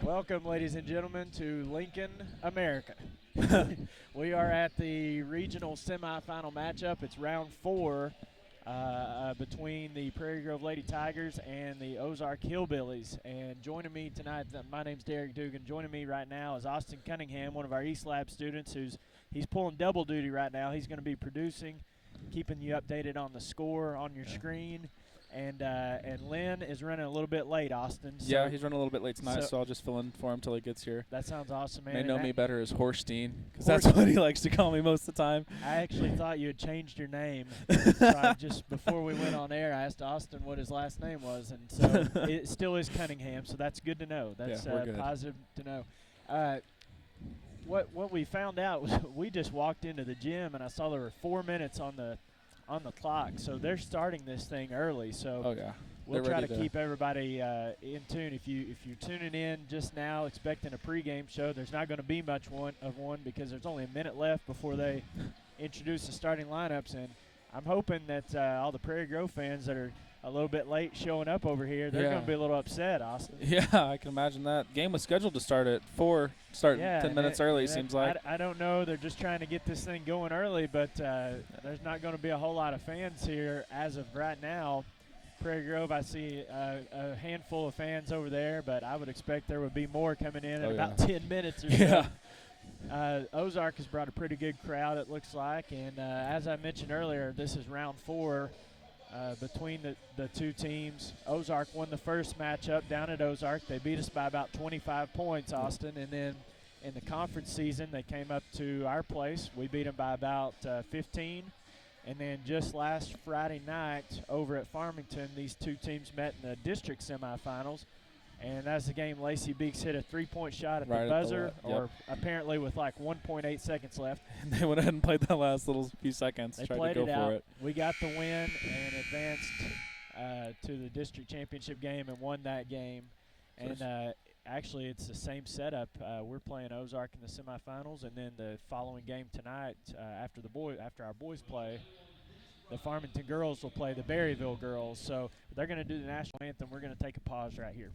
Welcome, ladies and gentlemen, to Lincoln, America. We are at the regional semifinal matchup. It's round 4 between the Prairie Grove Lady Tigers and the Ozark Hillbillies. And joining me tonight, my name's Derek Dugan. Joining me right now is Austin Cunningham, one of our East Lab students, he's pulling double duty right now. He's going to be producing, keeping you updated on the score on your screen. And Lynn is running a little bit late, Austin. So Yeah, he's running a little bit late tonight, so I'll just fill in for him till he gets here. that sounds awesome, man. They know me better as Horstein, because Horst- that's what he likes to call me most of the time. I actually thought you had changed your name. So just before we went on air, I asked Austin what his last name was, and so it still is Cunningham, so that's good to know. That's we're good. positive to know. What we found out was we just walked into the gym, and I saw there were 4 minutes on the clock, so they're starting this thing early. So we'll try to keep everybody in tune. If you're tuning in just now expecting a pregame show, there's not going to be much of one because there's only a minute left before they introduce the starting lineups. And I'm hoping that all the Prairie Grove fans that are a little bit late showing up over here, they're going to be a little upset, Austin. Yeah, I can imagine that. Game was scheduled to start at 4, 10 minutes early, seems like. I don't know. They're just trying to get this thing going early, but there's not going to be a whole lot of fans here as of right now. Prairie Grove, I see a handful of fans over there, but I would expect there would be more coming in about 10 minutes or so. Ozark has brought a pretty good crowd, it looks like, and as I mentioned earlier, this is round 4 between the two teams. Ozark won the first matchup down at Ozark. They beat us by about 25 points, Austin, and then in the conference season, they came up to our place. We beat them by about 15. And then just last Friday night over at Farmington, these two teams met in the district semifinals. And that's the game Lacey Beeks hit a three-point shot at the buzzer, or apparently with like 1.8 seconds left. And they went ahead and played that last little few seconds. They played it out. We got the win and advanced to the district championship game and won that game. And actually, it's the same setup. We're playing Ozark in the semifinals, and then the following game tonight, after our boys play, the Farmington girls will play the Berryville girls. So they're going to do the national anthem. We're going to take a pause right here.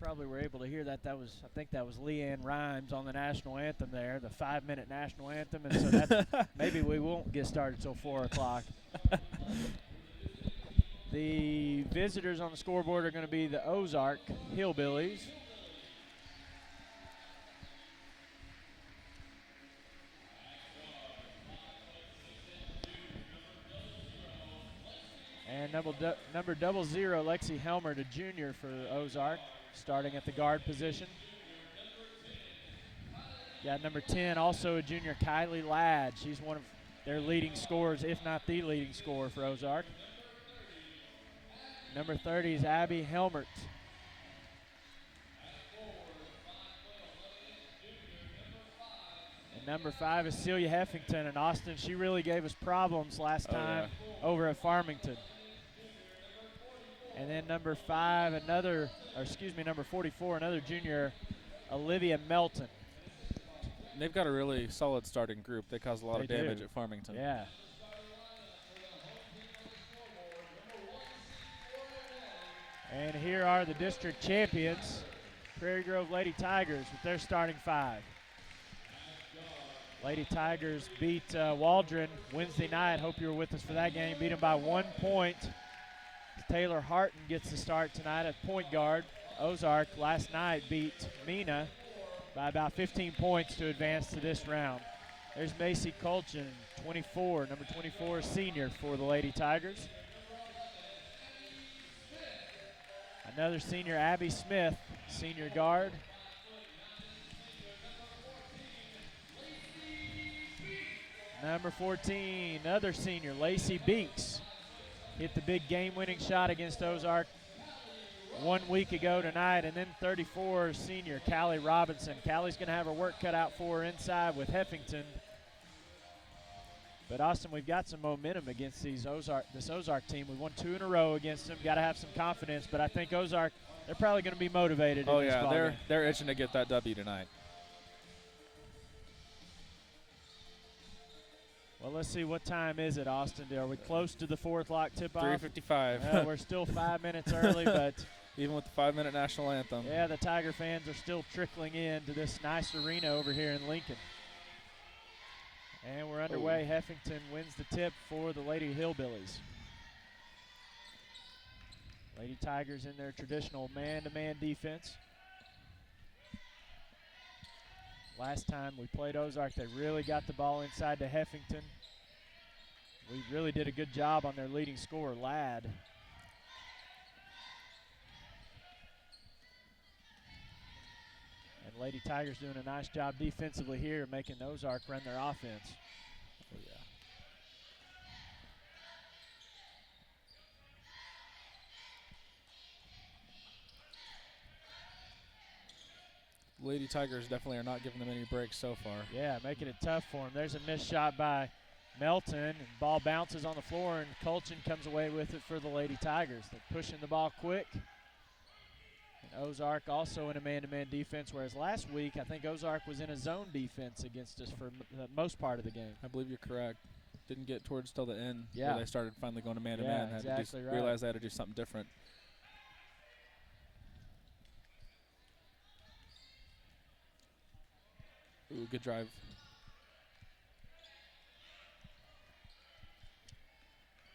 Probably were able to hear that. I think that was Leanne Rhymes on the national anthem there, the 5-minute national anthem, and so that's maybe we won't get started till 4 o'clock. The visitors on the scoreboard are going to be the Ozark Hillbillies. number 00, Lexi Helmer, a junior for Ozark, starting at the guard position. Got number 10, also a junior, Kylie Ladd. She's one of their leading scorers, if not the leading scorer for Ozark. Number 30 is Abby Helmert. And number 5 is Celia Heffington. And Austin, she really gave us problems last time over at Farmington. And then number 44, another junior, Olivia Melton. They've got a really solid starting group. They cause a lot of damage at Farmington. Yeah. And here are the district champions, Prairie Grove Lady Tigers, with their starting 5. Lady Tigers beat Waldron Wednesday night. Hope you were with us for that game. Beat them by 1 point. Taylor Harton gets the start tonight at point guard. Ozark last night beat Mina by about 15 points to advance to this round. There's Macy Colchin, number 24, senior for the Lady Tigers. Another senior, Abby Smith, senior guard. Number 14, another senior, Lacey Beeks. Hit the big game-winning shot against Ozark 1 week ago tonight. And then 34, senior, Callie Robinson. Callie's going to have her work cut out for her inside with Heffington. But, Austin, we've got some momentum against this Ozark team. We won 2 in a row against them. Got to have some confidence. But I think Ozark, they're probably going to be motivated in this ball game. They're itching to get that W tonight. Well, let's see, what time is it, Austin? Are we close to the 4 o'clock tip-off? 3:55. We're still 5 minutes early, but even with the 5-minute national anthem. Yeah, the Tiger fans are still trickling in to this nice arena over here in Lincoln. And we're underway. Heffington wins the tip for the Lady Hillbillies. Lady Tigers in their traditional man-to-man defense. Last time we played Ozark, they really got the ball inside to Heffington. We really did a good job on their leading scorer, Ladd. And Lady Tigers doing a nice job defensively here, making Ozark run their offense. Oh, yeah. Lady Tigers definitely are not giving them any breaks so far. Yeah, making it tough for them. There's a missed shot by Melton, and ball bounces on the floor, and Colchin comes away with it for the Lady Tigers. They're pushing the ball quick. And Ozark also in a man-to-man defense, whereas last week I think Ozark was in a zone defense against us for the most part of the game. I believe you're correct. Didn't get towards till the end where they started finally going to man-to-man. Yeah, exactly right. Realized they had to do something different. Ooh, good drive.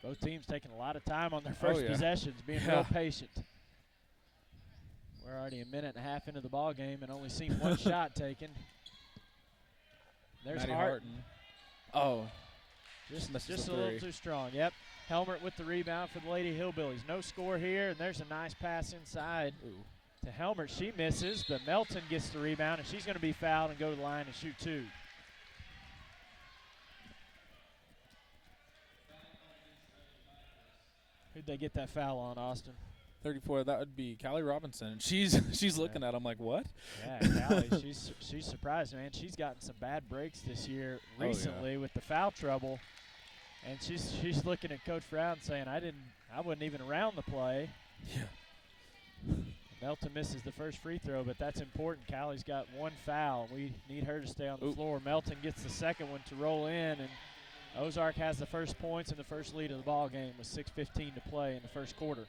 Both teams taking a lot of time on their first possessions, being real patient. We're already a minute and a half into the ball game and only seen one shot taken. There's Harton. Oh, just a little too strong. Yep. Helmert with the rebound for the Lady Hillbillies. No score here, and there's a nice pass inside to Helmert. She misses, but Melton gets the rebound, and she's going to be fouled and go to the line and shoot 2. Who'd they get that foul on, Austin? 34. That would be Callie Robinson. She's looking at him like, what? Yeah, Callie, she's surprised, man. She's gotten some bad breaks this year recently with the foul trouble, and she's looking at Coach Brown saying, I wasn't even around the play. Yeah. Melton misses the first free throw, but that's important. Callie's got 1 foul. We need her to stay on the floor. Melton gets the second one to roll in, and Ozark has the first points and the first lead of the ball game with 6:15 to play in the first quarter.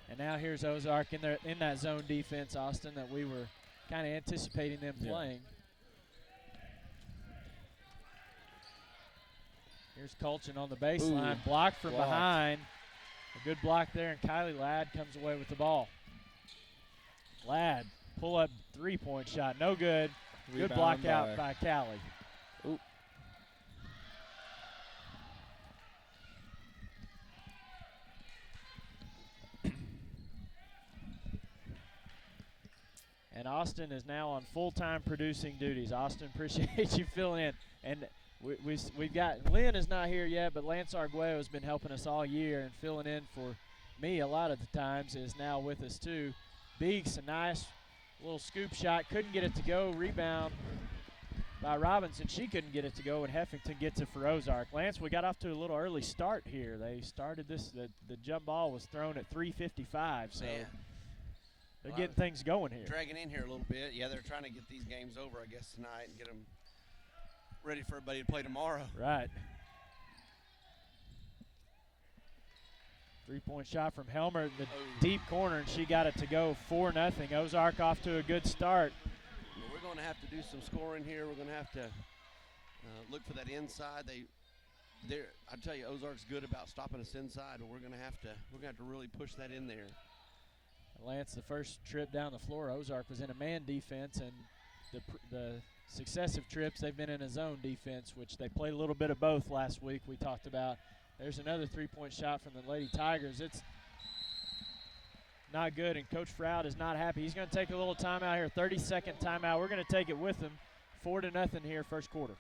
And now here's Ozark in that zone defense, Austin, that we were kind of anticipating them playing. Here's Colchin on the baseline, blocked from behind. A good block there, and Kylie Ladd comes away with the ball. Ladd, pull-up three-point shot, no good. Good block out by Callie. Austin is now on full-time producing duties. Austin, appreciate you filling in. And we've got Lynn is not here yet, but Lance Arguello has been helping us all year and filling in for me a lot of the times, is now with us too. Beeks, a nice little scoop shot, couldn't get it to go. Rebound by Robinson. She couldn't get it to go, and Heffington gets it for Ozark. Lance, we got off to a little early start here. They started this, the jump ball was thrown at 3:55, so they're getting things going here. Dragging in here a little bit. Yeah, they're trying to get these games over, I guess, tonight and get them ready for everybody to play tomorrow. Right. Three-point shot from Helmer in the deep corner, and she got it to go 4-0. Ozark off to a good start. Well, we're going to have to do some scoring here. We're going to have to look for that inside. I tell you, Ozark's good about stopping us inside, but we're going to have to really push that in there. Lance, the first trip down the floor, Ozark was in a man defense, and the successive trips they've been in a zone defense, which they played a little bit of both last week. We talked about. There's another three-point shot from the Lady Tigers. It's not good, and Coach Froud is not happy. He's going to take a little timeout here, 30-second timeout. We're going to take it with him. 4-0 here, first quarter.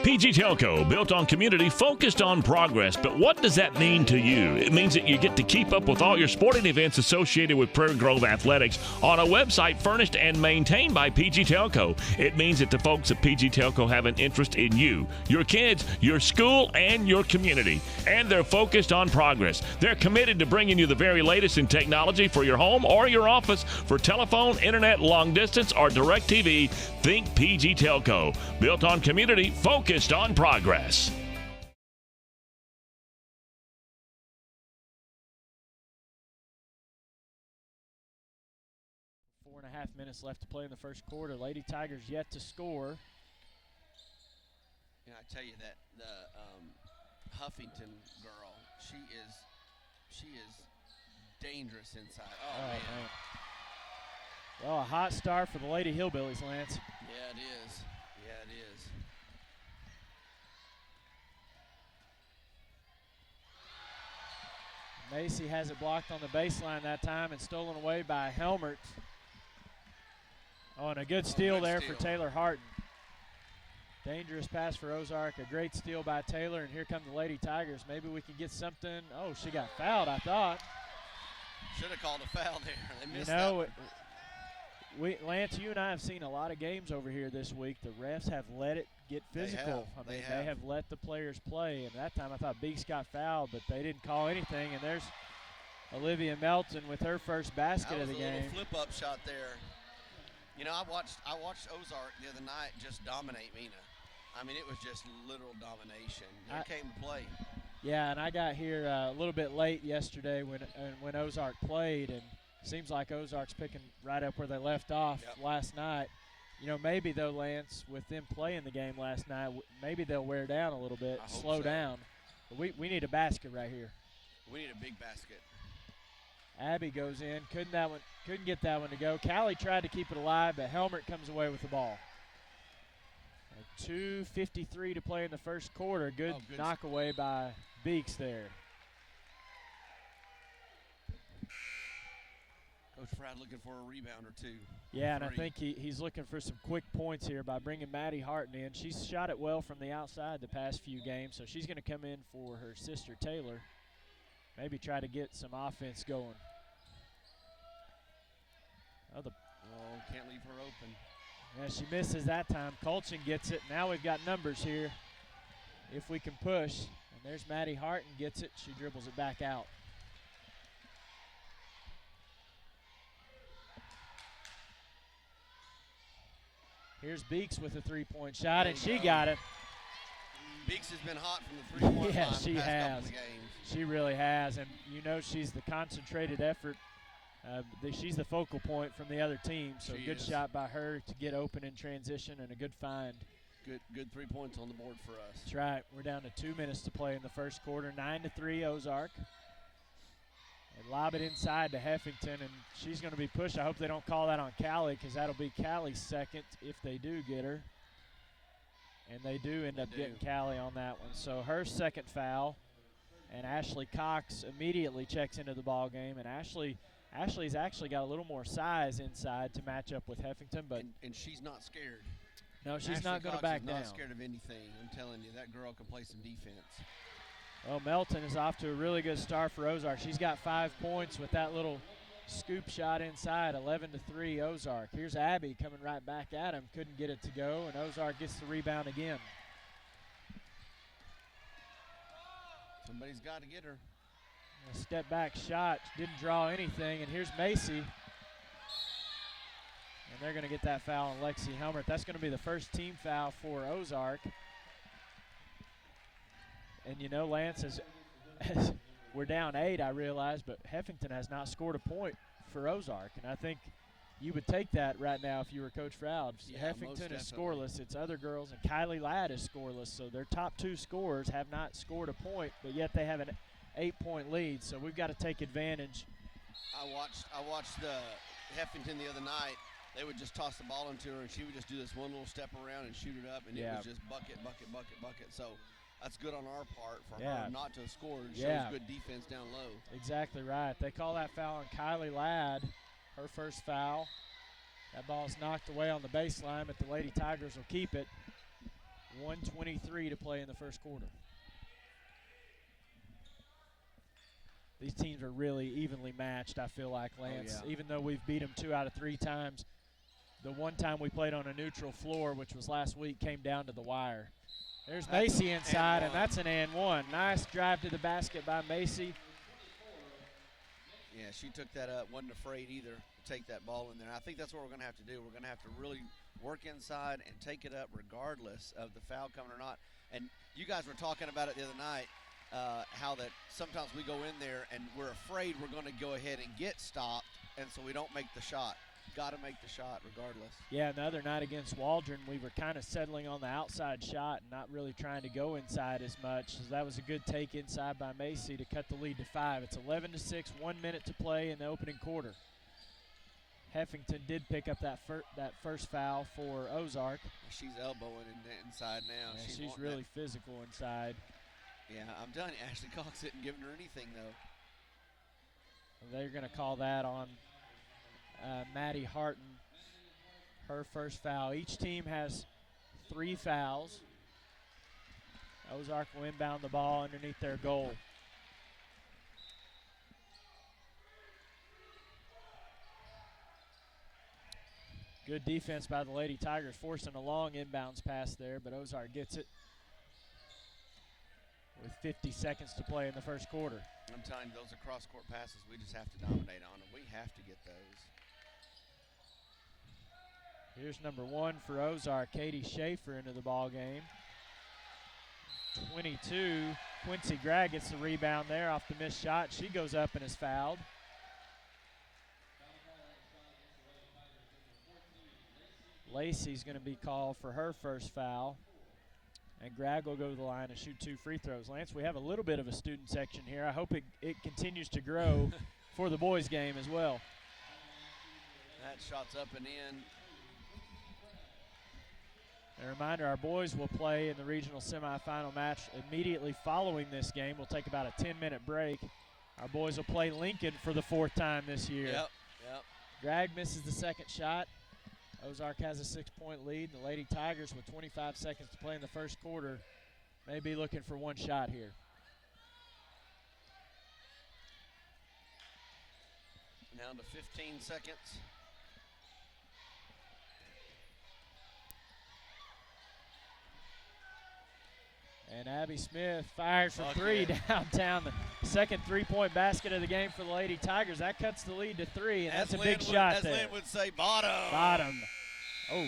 PG Telco, built on community, focused on progress. But what does that mean to you? It means that you get to keep up with all your sporting events associated with Prairie Grove Athletics on a website furnished and maintained by PG Telco. It means that the folks at PG Telco have an interest in you, your kids, your school, and your community. And they're focused on progress. They're committed to bringing you the very latest in technology for your home or your office, for telephone, internet, long distance, or direct TV. Think PG Telco. Built on community, focused on progress. 4.5 minutes left to play in the first quarter. Lady Tigers yet to score. Yeah, I tell you that the Huffington girl, she is dangerous inside. Oh man. Well, a hot start for the Lady Hillbillies, Lance. Yeah, it is. Yeah, it is. Macy has it blocked on the baseline that time and stolen away by Helmert. Oh, and a good steal there for Taylor Harton. Dangerous pass for Ozark. A great steal by Taylor, and here come the Lady Tigers. Maybe we can get something. Oh, she got fouled, I thought. Should have called a foul there. They missed that one. Lance, you and I have seen a lot of games over here this week. The refs have let it get physical. They have let the players play. And that time I thought Beeks got fouled, but they didn't call anything. And there's Olivia Melton with her first basket of the game. That was a little flip-up shot there. You know, I watched Ozark the other night just dominate Mina. I mean, it was just literal domination. They came to play. Yeah, and I got here a little bit late yesterday when Ozark played, and seems like Ozark's picking right up where they left off last night. You know, maybe though, Lance, with them playing the game last night, maybe they'll wear down a little bit, slow down. But we need a basket right here. We need a big basket. Abby goes in, couldn't get that one to go. Callie tried to keep it alive, but Helmert comes away with the ball. 2:53 to play in the first quarter. Good knock away by Beeks there. Coach Froud looking for a rebound or two. Yeah, and I think he's looking for some quick points here by bringing Maddie Harton in. She's shot it well from the outside the past few games, so she's going to come in for her sister Taylor. Maybe try to get some offense going. Can't leave her open. Yeah, she misses that time. Colchin gets it. Now we've got numbers here if we can push. And there's Maddie Harton gets it. She dribbles it back out. Here's Beeks with a three-point shot, and she got it. Beeks has been hot from the three-point line. Yeah, she has. Games. She really has, and you know she's the concentrated effort. She's the focal point from the other team, so good shot by her to get open in transition and a good find. Good 3 points on the board for us. That's right. We're down to 2 minutes to play in the first quarter. 9-3 Ozark. And lob it inside to Heffington, and she's going to be pushed. I hope they don't call that on Callie, because that'll be Callie's second if they do get her. And they do end up getting Callie on that one. So her second foul, and Ashley Cox immediately checks into the ball game. And Ashley Ashley's actually got a little more size inside to match up with Heffington, but and she's not scared. no, she's Ashley not going to Cox back is down. not scared of anything. I'm telling you, that girl can play some defense. Well, Melton is off to a really good start for Ozark. She's got 5 points with that little scoop shot inside, 11-3 Ozark. Here's Abby coming right back at him. Couldn't get it to go, and Ozark gets the rebound again. Somebody's got to get her. A step back shot, didn't draw anything, and here's Macy. And they're going to get that foul on Lexi Helmert. That's going to be the first team foul for Ozark. And you know, Lance, as we're down 8, I realize, but Heffington has not scored a point for Ozark. And I think you would take that right now if you were Coach Froud. Yeah, Heffington is scoreless. It's other girls, and Kylie Ladd is scoreless. So their top 2 scorers have not scored a point, but yet they have an 8-point lead. So we've got to take advantage. I watched the Heffington the other night. They would just toss the ball into her, and she would just do this one little step around and shoot it up, and it was just bucket, bucket, bucket, bucket. So that's good on our part for her not to have scored. It shows good defense down low. Exactly right. They call that foul on Kylie Ladd, her first foul. That ball's knocked away on the baseline, but the Lady Tigers will keep it. 1:23 to play in the first quarter. These teams are really evenly matched, I feel like, Lance. Oh, yeah. Even though we've beat them 2 out of 3 times, the one time we played on a neutral floor, which was last week, came down to the wire. There's Macy inside, and that's an and one. Nice drive to the basket by Macy. Yeah, she took that up, wasn't afraid either to take that ball in there. I think that's what we're going to have to do. We're going to have to really work inside and take it up regardless of the foul coming or not. And you guys were talking about it the other night, how that sometimes we go in there and we're afraid we're going to go ahead and get stopped, and so we don't make the shot. Got to make the shot regardless. Yeah, the other night against Waldron, we were kind of settling on the outside shot and not really trying to go inside as much. So that was a good take inside by Macy to cut the lead to 5. It's 11-6, 1 minute to play in the opening quarter. Heffington did pick up that first foul for Ozark. She's elbowing inside now. Yeah, she's really physical inside. Yeah, I'm telling you, Ashley Cox isn't giving her anything, though. They're going to call that on Maddie Harton, her first foul. Each team has 3 fouls. Ozark will inbound the ball underneath their goal. Good defense by the Lady Tigers, forcing a long inbounds pass there, but Ozark gets it with 50 seconds to play in the first quarter. I'm telling you, those are cross-court passes. We just have to dominate on them. We have to get those. Here's number 1 for Ozark, Katie Schaefer into the ball game. 22, Quincy Gregg gets the rebound there off the missed shot. She goes up and is fouled. Lacey's going to be called for her first foul. And Gregg will go to the line and shoot 2 free throws. Lance, we have a little bit of a student section here. I hope it continues to grow for the boys' game as well. That shot's up and in. A reminder, our boys will play in the regional semifinal match immediately following this game. We'll take about a 10-minute break. Our boys will play Lincoln for the 4th time this year. Yep. Gregg misses the second shot. Ozark has a 6-point lead. The Lady Tigers, with 25 seconds to play in the first quarter, may be looking for 1 shot here. Down to 15 seconds. And Abby Smith fires from 3 downtown. The second 3-point basket of the game for the Lady Tigers. That cuts the lead to 3, and that's a big shot there. As Lynn would say, bottom. Bottom. Oh,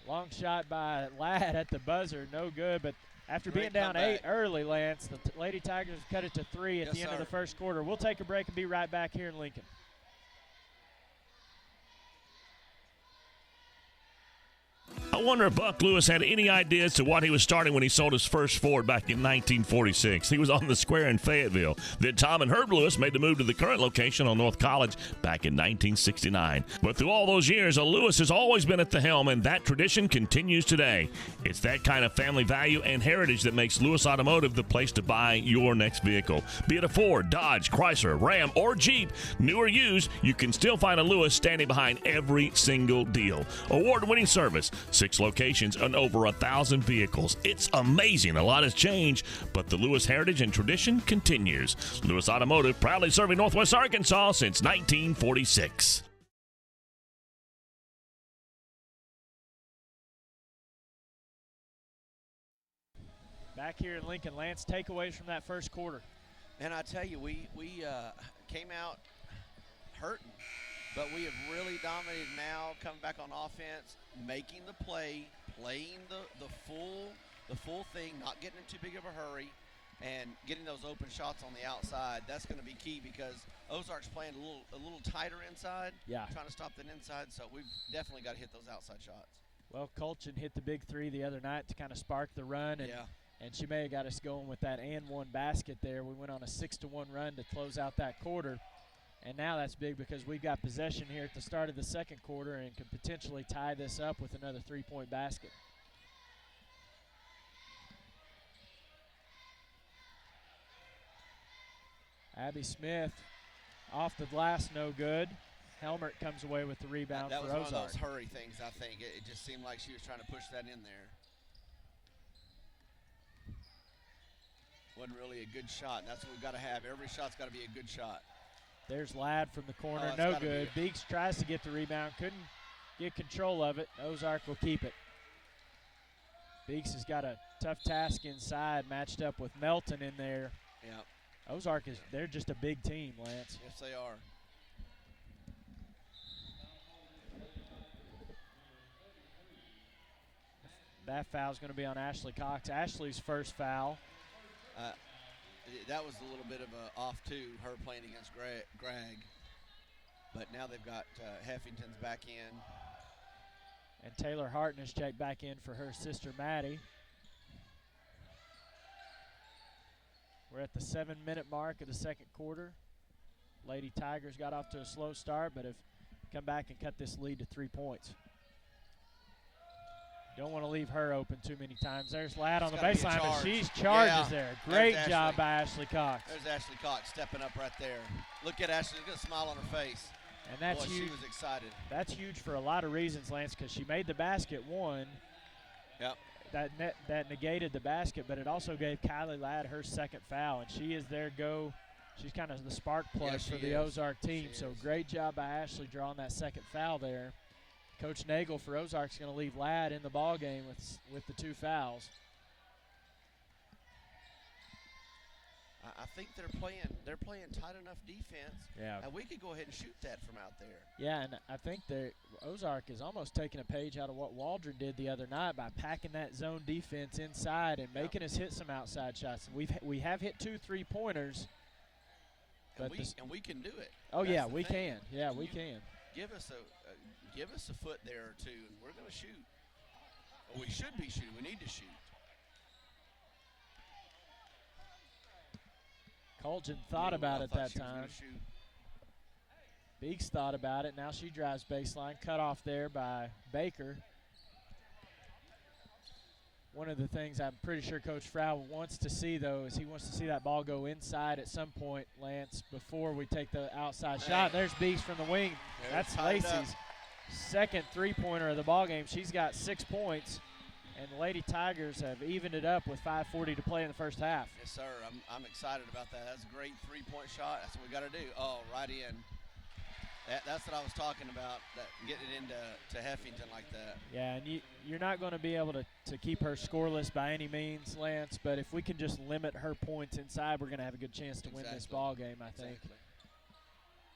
long shot by Ladd at the buzzer. No good, but after being down 8 early, Lance, the Lady Tigers cut it to 3 at the end of the first quarter. We'll take a break and be right back here in Lincoln. I wonder if Buck Lewis had any idea as to what he was starting when he sold his first Ford back in 1946. He was on the square in Fayetteville. Then Tom and Herb Lewis made the move to the current location on North College back in 1969. But through all those years, a Lewis has always been at the helm, and that tradition continues today. It's that kind of family value and heritage that makes Lewis Automotive the place to buy your next vehicle. Be it a Ford, Dodge, Chrysler, Ram, or Jeep, new or used, you can still find a Lewis standing behind every single deal. Award-winning service, 6 locations, and over 1,000 vehicles. It's amazing. A lot has changed, but the Lewis heritage and tradition continues. Lewis Automotive, proudly serving Northwest Arkansas since 1946. Back here in Lincoln, Lance, takeaways from that first quarter. And I tell you, we came out hurting, but we have really dominated now, coming back on offense, making the play, playing the full thing, not getting in too big of a hurry, and getting those open shots on the outside. That's going to be key because Ozark's playing a little tighter inside, trying to stop that inside, so we've definitely got to hit those outside shots. Well, Colchin hit the big 3 the other night to kind of spark the run, and she may have got us going with that and one basket there. We went on a 6-1 run to close out that quarter, and now that's big because we've got possession here at the start of the second quarter and could potentially tie this up with another 3-point basket. Abby Smith off the glass, no good. Helmert comes away with the rebound that for was Ozark. one of those hurry things, I think. It just seemed like she was trying to push that in there. Wasn't really a good shot, and that's what we've got to have. Every shot's got to be a good shot. There's Ladd from the corner, no good. Beeks tries to get the rebound, couldn't get control of it. Ozark will keep it. Beeks has got a tough task inside, matched up with Melton in there. Yeah. Ozark they're just a big team, Lance. Yes, they are. That foul's going to be on Ashley Cox. Ashley's first foul. That was a little bit of a off too, her playing against Greg. But now they've got Heffington's back in. And Taylor Harton has checked back in for her sister Maddie. We're at the 7-minute mark of the second quarter. Lady Tigers got off to a slow start, but have come back and cut this lead to 3 points. Don't want to leave her open too many times. There's Ladd on the baseline, but she's charges there. Great job by Ashley Cox. There's Ashley Cox stepping up right there. Look at Ashley, look at a smile on her face. And that's Boy, huge. she was excited. That's huge for a lot of reasons, Lance, because she made the basket one. Yep. That negated the basket, but it also gave Kylie Ladd her second foul, and she is their go. She's kind of the spark plug for the Ozark team. So great job by Ashley drawing that second foul there. Coach Nagel for Ozark's going to leave Ladd in the ball game with the 2 fouls. I think they're playing tight enough defense. Yeah. And we could go ahead and shoot that from out there. Yeah, and I think Ozark is almost taking a page out of what Waldron did the other night by packing that zone defense inside and making us hit some outside shots. We have hit 2 3-pointers. And we can do it. Oh, That's yeah, the we thing. can. Yeah, we can. Give us a foot there or two, and we're going to shoot. Well, we should be shooting. We need to shoot. Colgin thought about it that time. Beeks thought about it. Now she drives baseline. Cut off there by Baker. One of the things I'm pretty sure Coach Frau wants to see, though, is he wants to see that ball go inside at some point, Lance, before we take the outside shot. There's Beeks from the wing. That's Lacey's second 3-pointer of the ball game. She's got 6 points, and the Lady Tigers have evened it up with 5:40 to play in the first half. Yes, sir. I'm excited about that. That's a great 3-point shot. That's what we got to do. Oh, right in. That's what I was talking about, getting it into Heffington like that. Yeah, and you're not going to be able to keep her scoreless by any means, Lance, but if we can just limit her points inside, we're going to have a good chance to win this ball game, I think.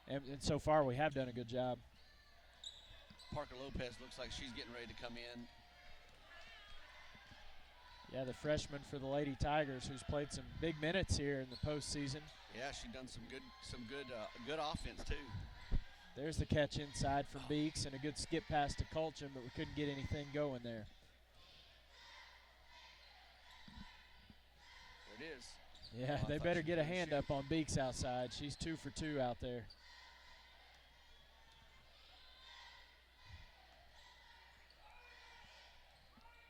And so far, we have done a good job. Parker Lopez looks like she's getting ready to come in. Yeah, the freshman for the Lady Tigers, who's played some big minutes here in the postseason. Yeah, she's done some good offense too. There's the catch inside from Beeks and a good skip pass to Colchin, but we couldn't get anything going there. There it is. Yeah, they better get a hand up on Beeks outside. She's 2 for 2 out there.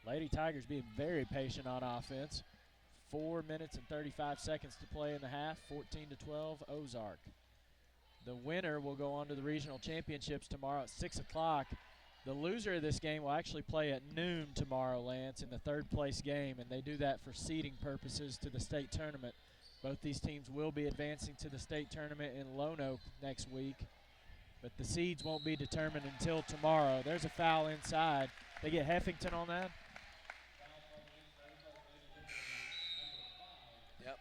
Lady Tigers being very patient on offense. 4 minutes and 35 seconds to play in the half, 14-12 Ozark. The winner will go on to the regional championships tomorrow at 6 o'clock. The loser of this game will actually play at noon tomorrow, Lance, in the third place game, and they do that for seeding purposes to the state tournament. Both these teams will be advancing to the state tournament in Lonoke next week, but the seeds won't be determined until tomorrow. There's a foul inside. They get Heffington on that? Yep.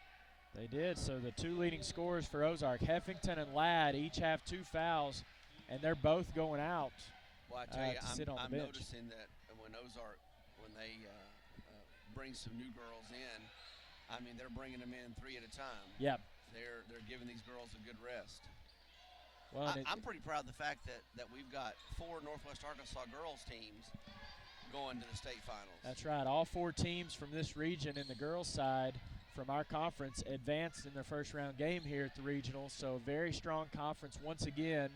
They did, so the 2 leading scorers for Ozark, Heffington and Ladd, each have 2 fouls, and they're both going out. Well, I tell you, to sit on the I'm bench. noticing that when Ozark, when they bring some new girls in, I mean, they're bringing them in 3 at a time. Yep. They're giving these girls a good rest. Well, I'm pretty proud of the fact that we've got 4 Northwest Arkansas girls teams going to the state finals. That's right. All 4 teams from this region in the girls' side from our conference advanced in their first round game here at the regional. So a very strong conference once again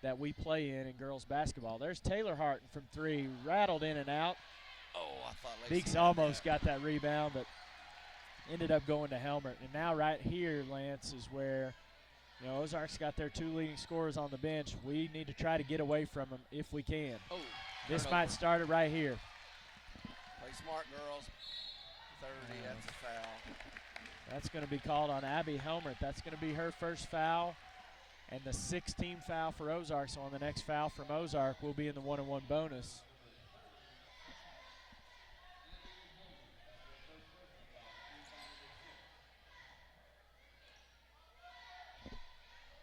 that we play in girls basketball. There's Taylor Harton from 3, rattled in and out. Oh, I thought Lacey Beeks had almost that. got that rebound, but ended up going to Helmert. And now right here, Lance, is where Ozark's got their 2 leading scorers on the bench. We need to try to get away from them if we can. Oh, This might start it right here. Play smart, girls. 30, that's a foul. That's going to be called on Abby Helmert. That's going to be her first foul and the 6th-team foul for Ozark. So on the next foul from Ozark, we'll be in the 1-on-1 bonus.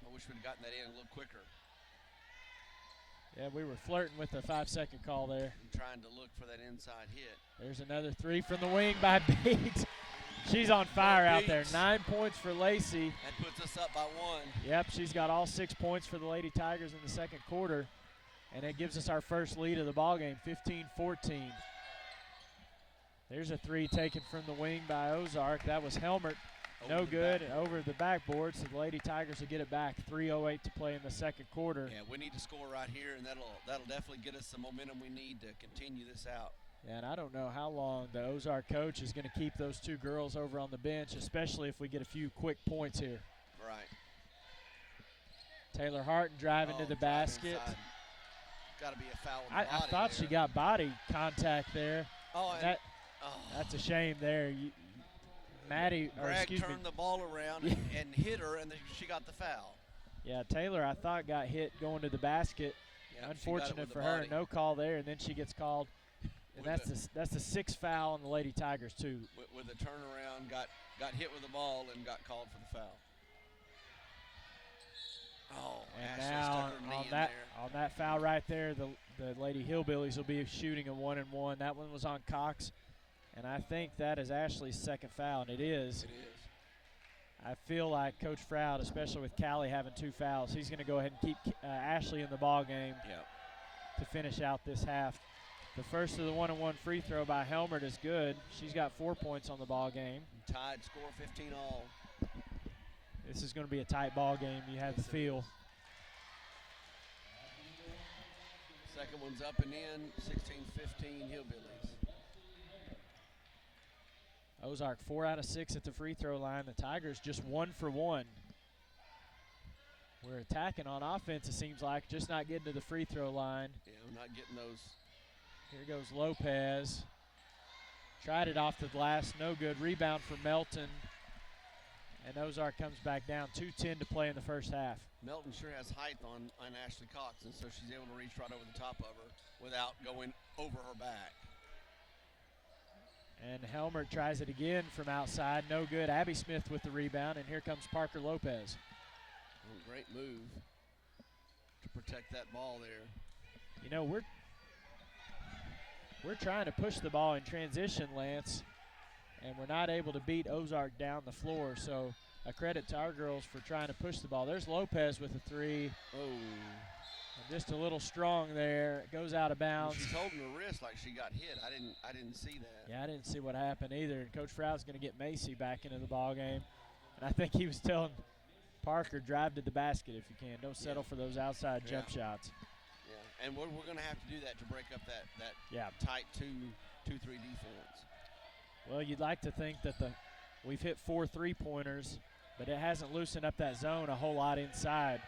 I wish we'd have gotten that in a little quicker. Yeah, we were flirting with the 5-second call there. I'm trying to look for that inside hit. There's another 3 from the wing by Beeks. She's on fire out there. 9 points for Lacey. That puts us up by 1. Yep, she's got all 6 points for the Lady Tigers in the second quarter. And it gives us our first lead of the ballgame, 15-14. There's a 3 taken from the wing by Ozark. That was Helmert. No good. Over the backboard, so the Lady Tigers will get it back. 3:08 to play in the second quarter. Yeah, we need to score right here, and that'll definitely get us the momentum we need to continue this out. Yeah, and I don't know how long the Ozark coach is going to keep those 2 girls over on the bench, especially if we get a few quick points here. Right. Taylor Harton driving to the basket. Got to be a foul. I thought she got body contact there. Oh, that's a shame there. Greg turned the ball around and hit her, and then she got the foul. Yeah, Taylor, I thought, got hit going to the basket. Yeah, unfortunate for her, no call there, and then she gets called. And that's the 6th foul on the Lady Tigers, too. With a turnaround, got hit with the ball and got called for the foul. Oh, and Ashley now stuck her knee in there. on that foul right there, the Lady Hillbillies will be shooting a 1-and-1. That one was on Cox, and I think that is Ashley's 2nd foul, and it is. It is. I feel like Coach Froud, especially with Callie having 2 fouls, he's going to go ahead and keep Ashley in the ball game to finish out this half. The first of the 1-on-1 free throw by Helmert is good. She's got 4 points on the ball game. Tied score 15-all. This is going to be a tight ball game. You have the feel. Second one's up and in. 16-15 Hillbillies. Ozark 4 out of 6 at the free throw line. The Tigers just 1 for 1. We're attacking on offense, it seems like, just not getting to the free throw line. Yeah, we're not getting those. Here goes Lopez. Tried it off the glass, no good. Rebound for Melton. And Ozark comes back down. 2:10 to play in the first half. Melton sure has height on Ashley Cox, and so she's able to reach right over the top of her without going over her back. And Helmert tries it again from outside. No good. Abby Smith with the rebound, and here comes Parker Lopez. Oh, great move to protect that ball there. You know, we're trying to push the ball in transition, Lance, and we're not able to beat Ozark down the floor. So a credit to our girls for trying to push the ball. There's Lopez with a 3. Oh. Just a little strong there. It goes out of bounds. She's holding her wrist like she got hit. I didn't see that. Yeah, I didn't see what happened either. And Coach Froude's going to get Macy back into the ball game. And I think he was telling Parker, drive to the basket if you can. Don't settle for those outside jump shots. Yeah, and we're going to have to do that to break up that tight 2-3 defense. Well, you'd like to think that we've hit 4 3-pointers, but it hasn't loosened up that zone a whole lot inside.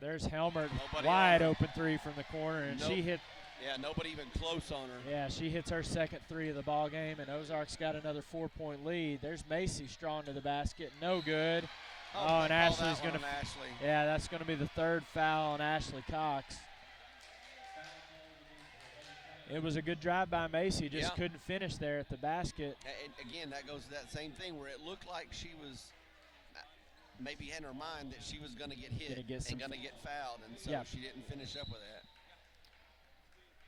There's Helmer, wide open 3 from the corner, and she hit. Yeah, nobody even close on her. Yeah, she hits her second 3 of the ball game, and Ozark's got another 4-point lead. There's Macy strong to the basket, no good. Oh, and Ashley's going to. Yeah, that's going to be the 3rd foul on Ashley Cox. It was a good drive by Macy, just couldn't finish there at the basket. And again, that goes to that same thing where it looked like she was maybe in her mind that she was going to get hit and going to get fouled, and so she didn't finish up with that.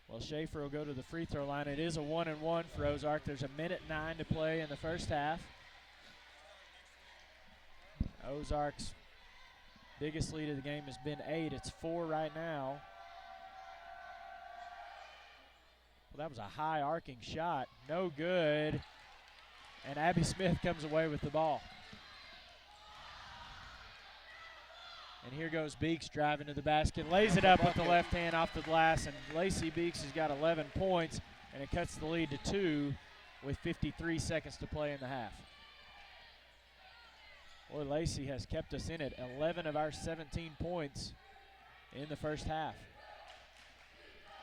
Well, Schaefer will go to the free throw line. It is a 1-and-1 for Ozark. There's 1:09 to play in the first half. Ozark's biggest lead of the game has been 8. It's 4 right now. Well, that was a high arcing shot. No good. And Abby Smith comes away with the ball. And here goes Beeks driving to the basket, lays it up with the left hand off the glass, and Lacey Beeks has got 11 points, and it cuts the lead to 2 with 53 seconds to play in the half. Boy, Lacey has kept us in it. 11 of our 17 points in the first half.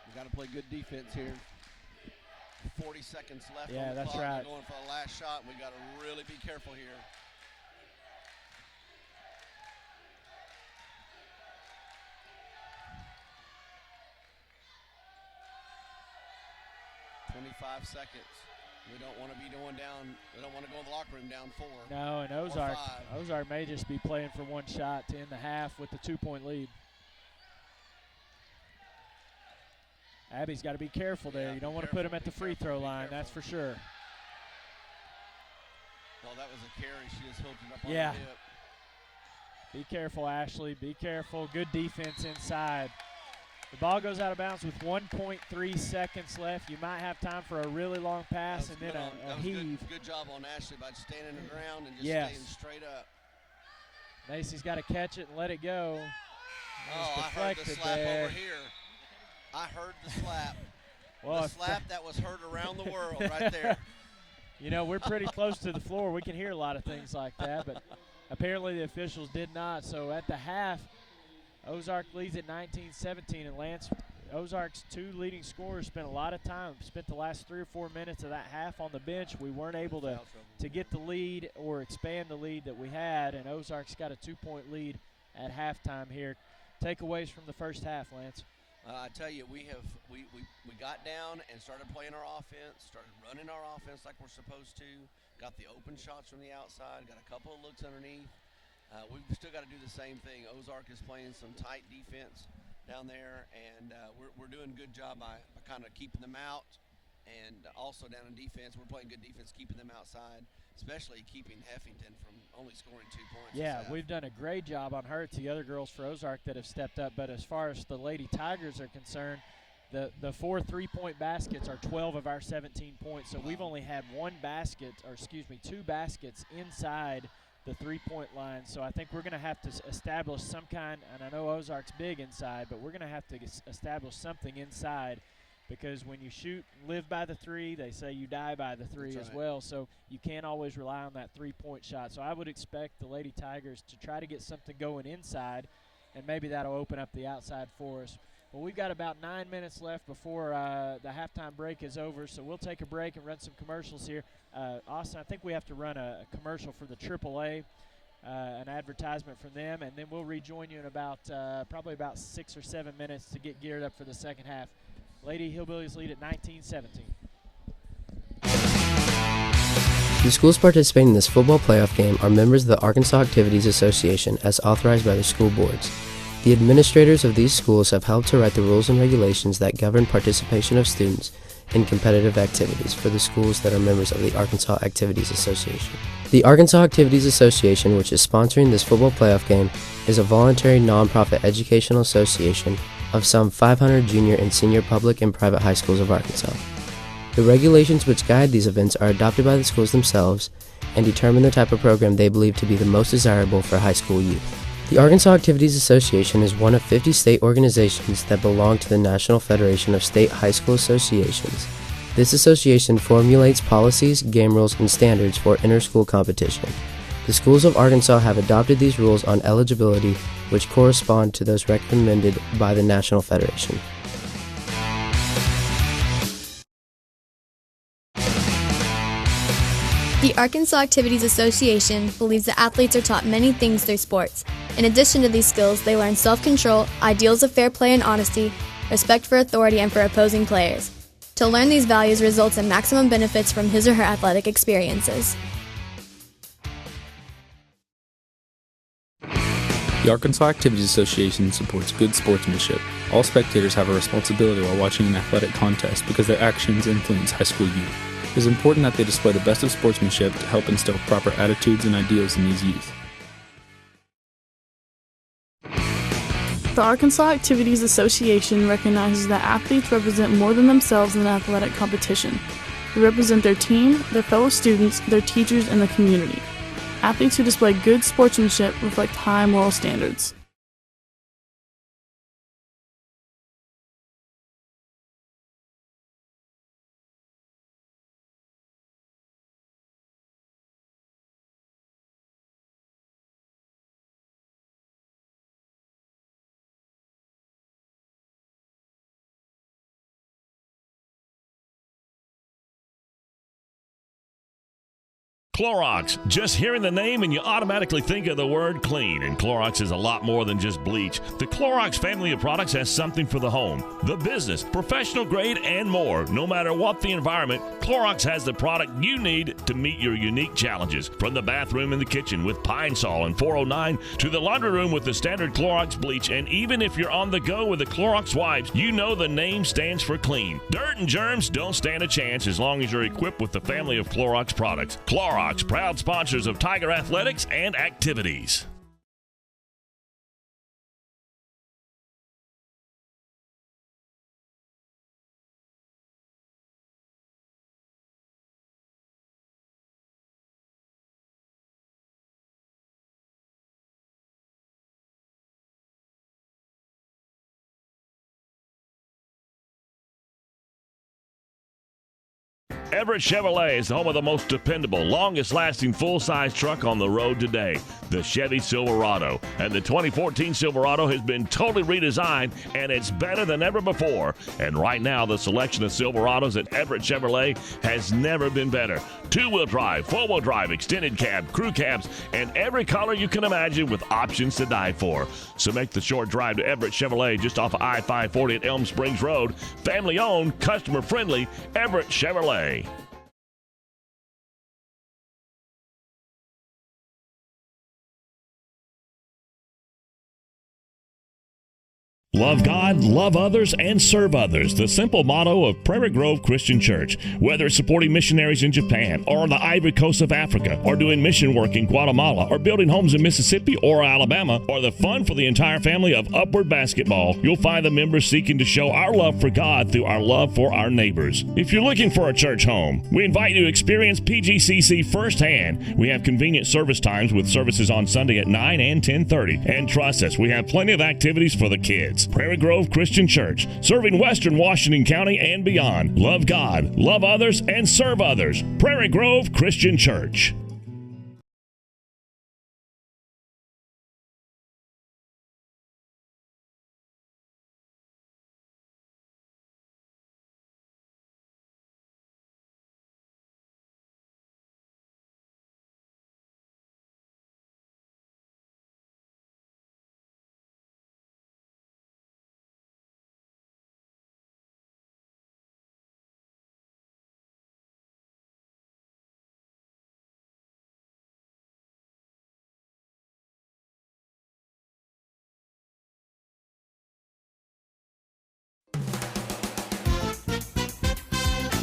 We've got to play good defense here. 40 seconds left on the that's clock. right. We're going for the last shot, and we got to really be careful here. .5 seconds. We don't want to be going down. We don't want to go in the locker room down 4. No, and Ozark may just be playing for one shot to end the half with the 2-point lead. Abby's got to be careful there. You don't want to put him at the free throw line, that's for sure. Oh, that was a carry. She just hooked it up on the hip. Be careful, Ashley. Be careful. Good defense inside. The ball goes out of bounds with 1.3 seconds left. You might have time for a really long pass and then a heave. Good job on Ashley by standing the ground and just staying straight up. Macy's got to catch it and let it go. I heard the slap over here. I heard the slap. Well, the slap that was heard around the world right there. You know, we're pretty close to the floor. We can hear a lot of things like that, but apparently the officials did not. So at the half, Ozark leads at 19-17, and Lance, Ozark's 2 leading scorers, spent a lot of time, spent the last 3 or 4 minutes of that half on the bench. We weren't able to get the lead or expand the lead that we had, and Ozark's got a 2-point lead at halftime here. Takeaways from the first half, Lance. I tell you, we got down and started playing our offense, started running our offense like we're supposed to, got the open shots from the outside, got a couple of looks underneath. We've still got to do the same thing. Ozark is playing some tight defense down there, and we're doing a good job by kind of keeping them out. And also down in defense, we're playing good defense, keeping them outside, especially keeping Heffington from only scoring 2 points. Yeah, we've done a great job on her. It's the other girls for Ozark that have stepped up. But as far as the Lady Tigers are concerned, the 4 3-point baskets are 12 of our 17 points. So we've only had 2 baskets inside the 3-point line. So I think we're going to have to establish some kind, and I know Ozark's big inside, but we're going to have to establish something inside, because when you shoot, live by the 3, they say you die by the 3 as well. So you can't always rely on that 3-point shot. So I would expect the Lady Tigers to try to get something going inside, and maybe that'll open up the outside for us. Well, we've got about 9 minutes left before the halftime break is over, so we'll take a break and run some commercials here. Austin, I think we have to run a commercial for the AAA, an advertisement from them, and then we'll rejoin you in about probably about 6 or 7 minutes to get geared up for the second half. Lady Hillbillies lead at 19-17. The schools participating in this football playoff game are members of the Arkansas Activities Association as authorized by the school boards. The administrators of these schools have helped to write the rules and regulations that govern participation of students in competitive activities for the schools that are members of the Arkansas Activities Association. The Arkansas Activities Association, which is sponsoring this football playoff game, is a voluntary nonprofit educational association of some 500 junior and senior public and private high schools of Arkansas. The regulations which guide these events are adopted by the schools themselves and determine the type of program they believe to be the most desirable for high school youth. The Arkansas Activities Association is one of 50 state organizations that belong to the National Federation of State High School Associations. This association formulates policies, game rules, and standards for inter-school competition. The schools of Arkansas have adopted these rules on eligibility, which correspond to those recommended by the National Federation. The Arkansas Activities Association believes that athletes are taught many things through sports. In addition to these skills, they learn self-control, ideals of fair play and honesty, respect for authority and for opposing players. To learn these values results in maximum benefits from his or her athletic experiences. The Arkansas Activities Association supports good sportsmanship. All spectators have a responsibility while watching an athletic contest because their actions influence high school youth. It is important that they display the best of sportsmanship to help instill proper attitudes and ideals in these youth. The Arkansas Activities Association recognizes that athletes represent more than themselves in an athletic competition. They represent their team, their fellow students, their teachers, and the community. Athletes who display good sportsmanship reflect high moral standards. Clorox. Just hearing the name and you automatically think of the word clean. And Clorox is a lot more than just bleach. The Clorox family of products has something for the home, the business, professional grade, and more. No matter what the environment, Clorox has the product you need to meet your unique challenges. From the bathroom and the kitchen with Pine Sol and 409 to the laundry room with the standard Clorox bleach. And even if you're on the go with the Clorox wipes, you know the name stands for clean. Dirt and germs don't stand a chance as long as you're equipped with the family of Clorox products. Clorox, proud sponsors of Tiger Athletics and Activities. Everett Chevrolet is the home of the most dependable, longest-lasting full-size truck on the road today, the Chevy Silverado. And the 2014 Silverado has been totally redesigned, and it's better than ever before. And right now, the selection of Silverados at Everett Chevrolet has never been better. Two-wheel drive, four-wheel drive, extended cab, crew cabs, and every color you can imagine with options to die for. So make the short drive to Everett Chevrolet just off of I-540 at Elm Springs Road. Family-owned, customer-friendly, Everett Chevrolet. Love God, love others, and serve others. The simple motto of Prairie Grove Christian Church. Whether it's supporting missionaries in Japan or on the Ivory Coast of Africa or doing mission work in Guatemala or building homes in Mississippi or Alabama or the fun for the entire family of Upward Basketball, you'll find the members seeking to show our love for God through our love for our neighbors. If you're looking for a church home, we invite you to experience PGCC firsthand. We have convenient service times with services on Sunday at 9 and 10:30. And trust us, we have plenty of activities for the kids. Prairie Grove Christian Church, serving Western Washington County and beyond. Love God, love others, and serve others. Prairie Grove Christian Church.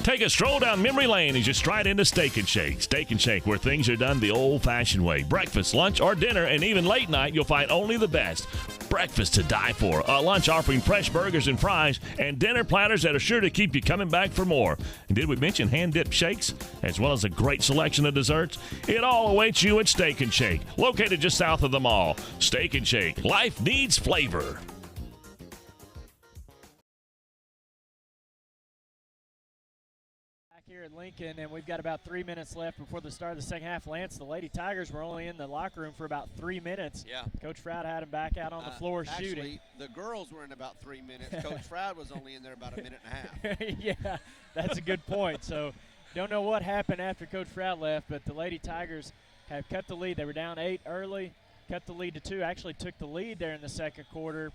Take a stroll down memory lane as you stride into Steak and Shake. Steak and Shake, where things are done the old-fashioned way. Breakfast, lunch, or dinner, and even late night, you'll find only the best. breakfast to die for, a lunch offering fresh burgers and fries, and dinner platters that are sure to keep you coming back for more. And did we mention hand-dipped shakes, as well as a great selection of desserts? It all awaits you at Steak and Shake, located just south of the mall. Steak and Shake, life needs flavor. Here at Lincoln, and we've got about 3 minutes left before the start of the second half. Lance, the Lady Tigers were only in the locker room for about 3 minutes. Yeah. Coach Froud had them back out on the floor shooting. Actually, the girls were in about 3 minutes. Coach Froud was only in there about a minute and a half. Yeah, that's a good point. So don't know what happened after Coach Froud left, but the Lady Tigers have cut the lead. They were down 8 early, cut the lead to 2, actually took the lead there in the second quarter.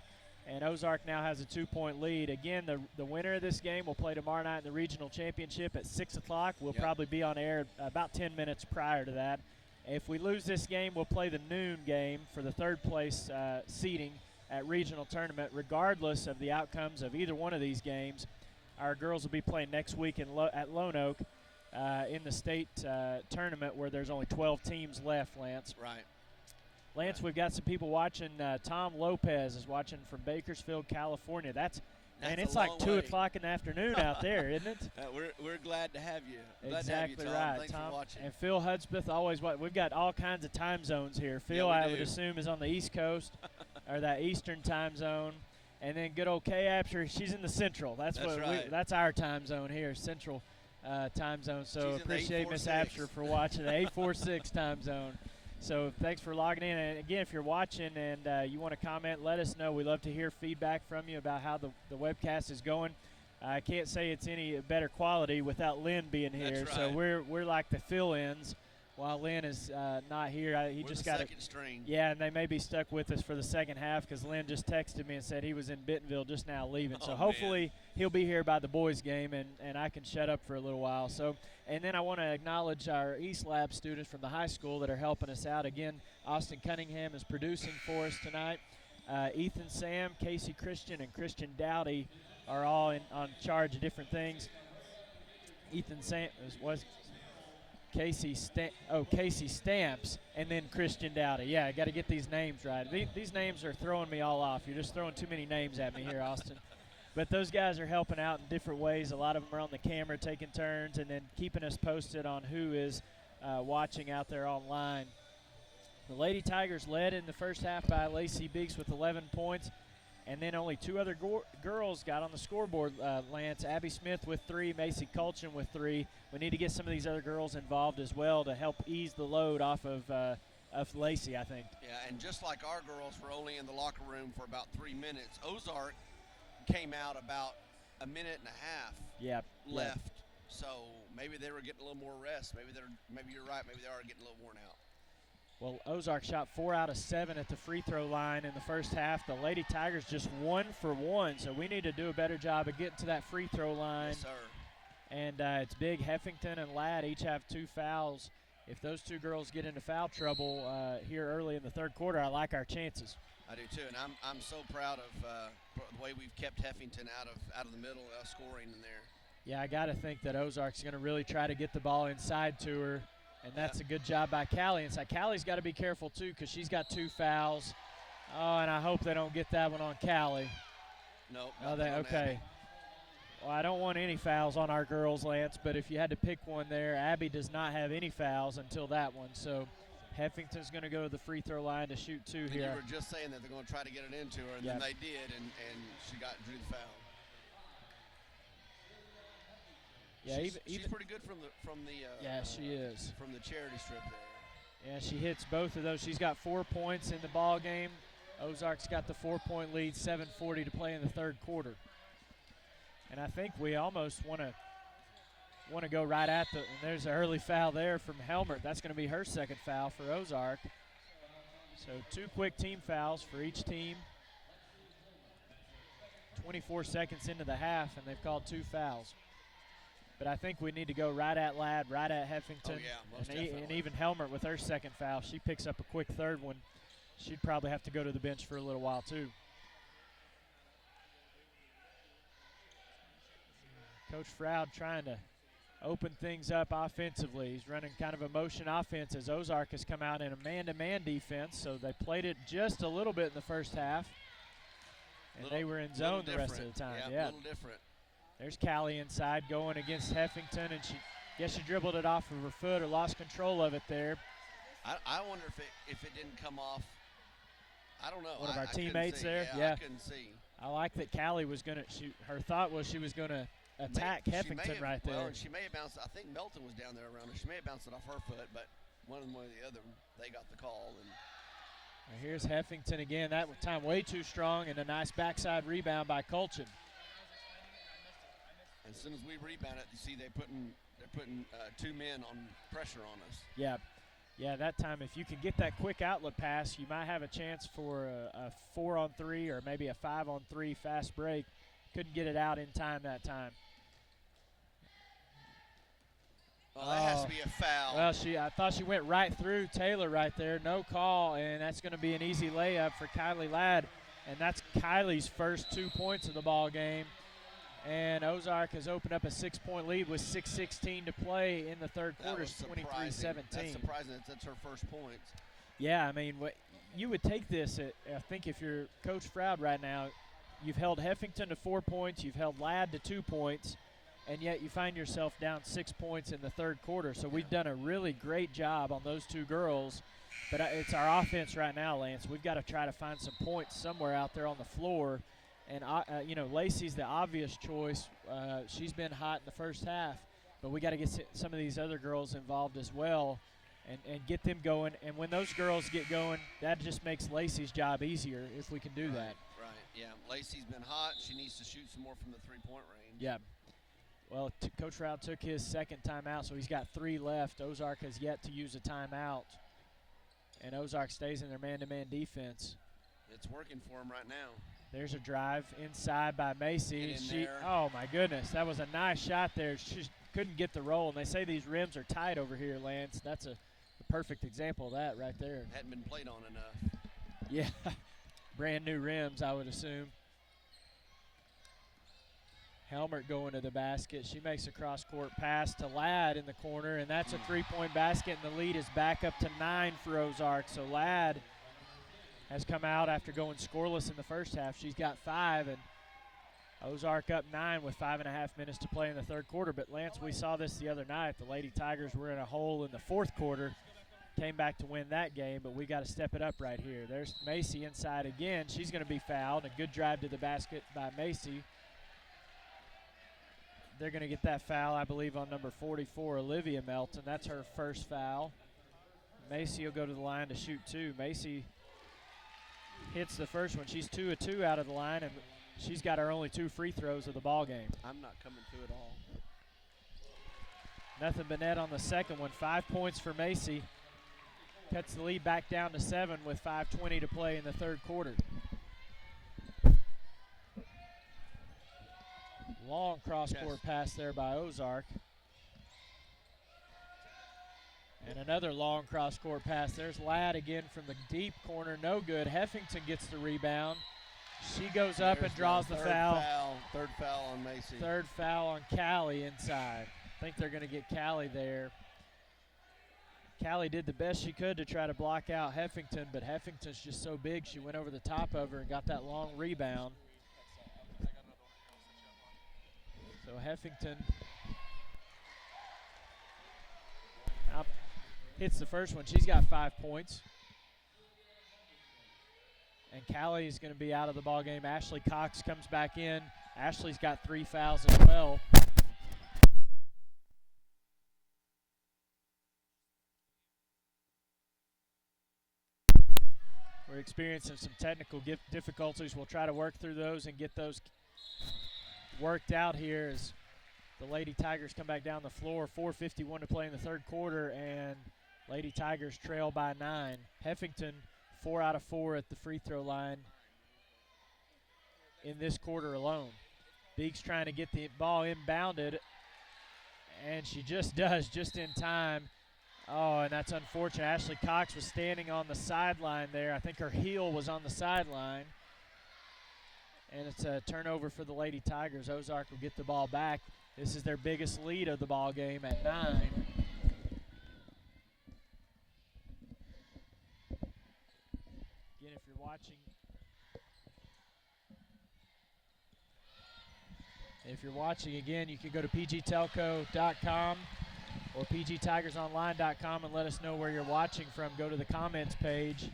And Ozark now has a 2-point lead. Again, the winner of this game will play tomorrow night in the regional championship at 6 o'clock. We'll probably be on air about 10 minutes prior to that. If we lose this game, we'll play the noon game for the third place seeding at regional tournament. Regardless of the outcomes of either one of these games, our girls will be playing next week at Lone Oak in the state tournament where there's only 12 teams left, Lance. Right. Lance, we've got some people watching. Tom Lopez is watching from Bakersfield, California. And it's like 2 o'clock in the afternoon out there, isn't it? We're glad to have you. Exactly Tom. right, Thanks Tom. for watching. And Phil Hudspeth always we've got all kinds of time zones here. Phil, Yeah, I we would do. assume, is on the East Coast or that Eastern time zone. And then good old Kay Absher, she's in the Central. That's right. That's our time zone here, Central time zone. So She's in the appreciate Miss 846. Absher for watching the 846 time zone. So thanks for logging in. And again, if you're watching and you want to comment, let us know. We love to hear feedback from you about how the webcast is going. I can't say it's any better quality without Lynn being here. That's So right. we're like the fill-ins while Lynn is not here. He We're just the got second string. Yeah, and they may be stuck with us for the second half because Lynn just texted me and said he was in Bentonville just now leaving. So Oh, hopefully he'll be here by the boys' game and I can shut up for a little while. So, and then I want to acknowledge our East Lab students from the high school that are helping us out. Again, Austin Cunningham is producing for us tonight. Ethan Sam, Casey Christian, and Christian Dowdy are all on charge of different things. Ethan Sam was Casey Stamps, and then Christian Dowdy. Yeah, I got to get these names right. These names are throwing me all off. You're just throwing too many names at me here, Austin. But those guys are helping out in different ways. A lot of them are on the camera taking turns and then keeping us posted on who is watching out there online. The Lady Tigers led in the first half by Lacey Beeks with 11 points. And then only 2 other girls got on the scoreboard, Lance. Abby Smith with 3, Macy Colchin with 3. We need to get some of these other girls involved as well to help ease the load off of Lacey, I think. Yeah, and just like our girls were only in the locker room for about 3 minutes, Ozark came out about a minute and a half left. So maybe they were getting a little more rest. Maybe you're right. Maybe they are getting a little worn out. Well, Ozark shot 4 out of 7 at the free throw line in the first half. The Lady Tigers just 1 for 1, so we need to do a better job of getting to that free throw line. Yes, sir. And it's big. Heffington and Ladd each have 2 fouls. If those 2 girls get into foul trouble here early in the third quarter, I like our chances. I do too, and I'm so proud of the way we've kept Heffington out of the middle, scoring in there. Yeah, I got to think that Ozark's going to really try to get the ball inside to her. And that's a good job by Callie inside. Callie's got to be careful, too, because she's got 2 fouls. Oh, and I hope they don't get that one on Callie. Nope. Oh, okay. Well, I don't want any fouls on our girls, Lance, but if you had to pick one there, Abby does not have any fouls until that one. So Heffington's going to go to the free throw line to shoot 2 and here. You were just saying that they're going to try to get it into her, and then they did, and she drew the foul. Yeah, she's pretty good from the yeah, she is. From the charity strip there. Yeah, she hits both of those. She's got 4 points in the ball game. Ozark's got the 4-point lead, 7:40 to play in the third quarter. And I think we almost want to go right at and there's an early foul there from Helmert. That's going to be her second foul for Ozark. So 2 quick team fouls for each team. 24 seconds into the half, and they've called 2 fouls. But I think we need to go right at Ladd, right at Heffington. Oh, yeah, most definitely. And even Helmert with her second foul. She picks up a quick third one. She'd probably have to go to the bench for a little while, too. Coach Froud trying to open things up offensively. He's running kind of a motion offense as Ozark has come out in a man-to-man defense, so they played it just a little bit in the first half. and they were in zone the rest of the time. Yeah, yeah. a little different. There's Callie inside going against Heffington, and she dribbled it off of her foot or lost control of it there. I wonder if it didn't come off. I don't know. One of our I teammates there. Yeah, I couldn't see. I like that Callie was going to shoot. Her thought was she was going to attack Heffington right there. Well, and she may have bounced. I think Melton was down there around her. She may have bounced it off her foot, but one or the other, they got the call. And here's Heffington again. That time way too strong, and a nice backside rebound by Colchin. As soon as we rebound it, you see they're putting 2 men on pressure on us. Yeah, that time if you can get that quick outlet pass, you might have a chance for a 4-on-3 or maybe a 5-on-3 fast break. Couldn't get it out in time that time. Oh, that has to be a foul. Well, I thought she went right through Taylor right there. No call, and that's going to be an easy layup for Kylie Ladd, and that's Kylie's first 2 points of the ball game. And Ozark has opened up a 6-point lead with 6:16 to play in the third quarter, 23-17. That's surprising. That's her first points. Yeah, I mean, you would take this. I think if you're Coach Froud right now, you've held Heffington to 4 points, you've held Ladd to 2 points, and yet you find yourself down 6 points in the third quarter. So we've done a really great job on those two girls. But it's our offense right now, Lance. We've got to try to find some points somewhere out there on the floor. And, Lacey's the obvious choice. She's been hot in the first half. But we got to get some of these other girls involved as well and get them going. And when those girls get going, that just makes Lacey's job easier if we can do that. Right, yeah. Lacey's been hot. She needs to shoot some more from the three-point range. Yeah. Well, Coach Froud took his second timeout, so he's got 3 left. Ozark has yet to use a timeout. And Ozark stays in their man-to-man defense. It's working for them right now. There's a drive inside by Macy. There. Oh, my goodness. That was a nice shot there. She couldn't get the roll. And they say these rims are tight over here, Lance. That's a perfect example of that right there. Hadn't been played on enough. Yeah. Brand new rims, I would assume. Helmert going to the basket. She makes a cross-court pass to Ladd in the corner, and that's a 3-point basket, and the lead is back up to 9 for Ozark. So Ladd has come out after going scoreless in the first half. She's got 5, and Ozark up 9 with 5.5 minutes to play in the third quarter. But, Lance, we saw this the other night. The Lady Tigers were in a hole in the fourth quarter, came back to win that game, but we got to step it up right here. There's Macy inside again. She's going to be fouled. A good drive to the basket by Macy. They're going to get that foul, I believe, on number 44, Olivia Melton. That's her first foul. Macy will go to the line to shoot 2. Macy hits the first one. She's 2 of 2 out of the line, and she's got her only 2 free throws of the ball game. I'm not coming to it all. Nothing but net on the second one. 5 points for Macy. Cuts the lead back down to 7 with 5:20 to play in the third quarter. Long cross-court pass there by Ozark. And another long cross-court pass. There's Ladd again from the deep corner. No good. Heffington gets the rebound. She goes up and draws the foul. Third foul on Macy. Third foul on Callie inside. I think they're going to get Callie there. Callie did the best she could to try to block out Heffington, but Heffington's just so big she went over the top of her and got that long rebound. So Heffington hits the first one. She's got 5 points. And Callie is going to be out of the ball game. Ashley Cox comes back in. Ashley's got 3 fouls as well. We're experiencing some technical difficulties. We'll try to work through those and get those worked out here as the Lady Tigers come back down the floor. 4:51 to play in the third quarter, and Lady Tigers trail by 9. Heffington 4 out of 4 at the free throw line in this quarter alone. Beeks trying to get the ball inbounded, and she just does, just in time. Oh, and that's unfortunate. Ashley Cox was standing on the sideline there. I think her heel was on the sideline. And it's a turnover for the Lady Tigers. Ozark will get the ball back. This is their biggest lead of the ball game at 9. Again, if you're watching If you're watching again, you can go to pgtelco.com or pgtigersonline.com and let us know where you're watching from. Go to the comments page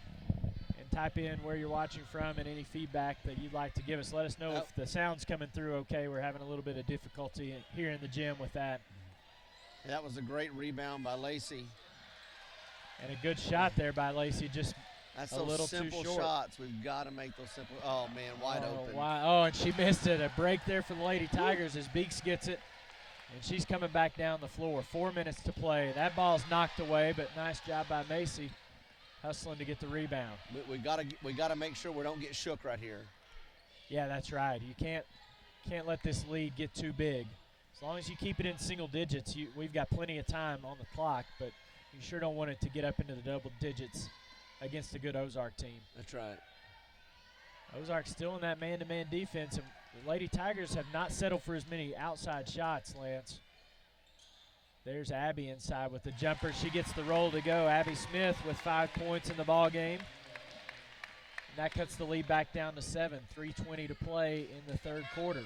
and type in where you're watching from and any feedback that you'd like to give us. Let us know if the sound's coming through okay. We're having a little bit of difficulty here in the gym with that. That was a great rebound by Lacey. And a good shot there by Lacey, just That's a those little simple too short. shots. We've got to make those simple. Oh, man, wide open. Oh, and she missed it. A break there for the Lady Tigers as Beeks gets it. And she's coming back down the floor. 4 minutes to play. That ball's knocked away, but nice job by Macy hustling to get the rebound. We gotta make sure we don't get shook right here. Yeah, that's right. You can't let this lead get too big. As long as you keep it in single digits, we've got plenty of time on the clock, but you sure don't want it to get up into the double digits against a good Ozark team. That's right. Ozark's still in that man-to-man defense, and the Lady Tigers have not settled for as many outside shots, Lance. There's Abby inside with the jumper. She gets the roll to go. Abby Smith with 5 points in the ball game. And that cuts the lead back down to 7. 3:20 to play in the third quarter.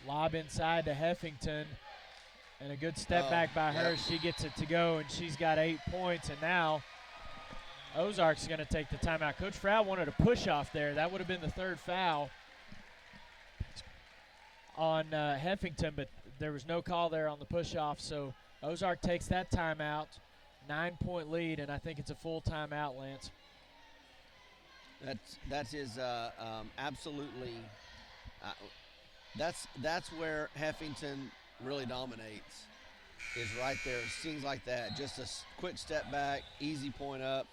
Lob inside to Heffington, and a good step back by her. She gets it to go, and she's got 8 points. And now Ozark's going to take the timeout. Coach Frau wanted a push-off there. That would have been the third foul on Heffington, but there was no call there on the push-off, so Ozark takes that timeout. 9-point lead, and I think it's a full timeout, Lance. That is absolutely. That's where Heffington really dominates. Is right there. Things like that. Just a quick step back, easy point up.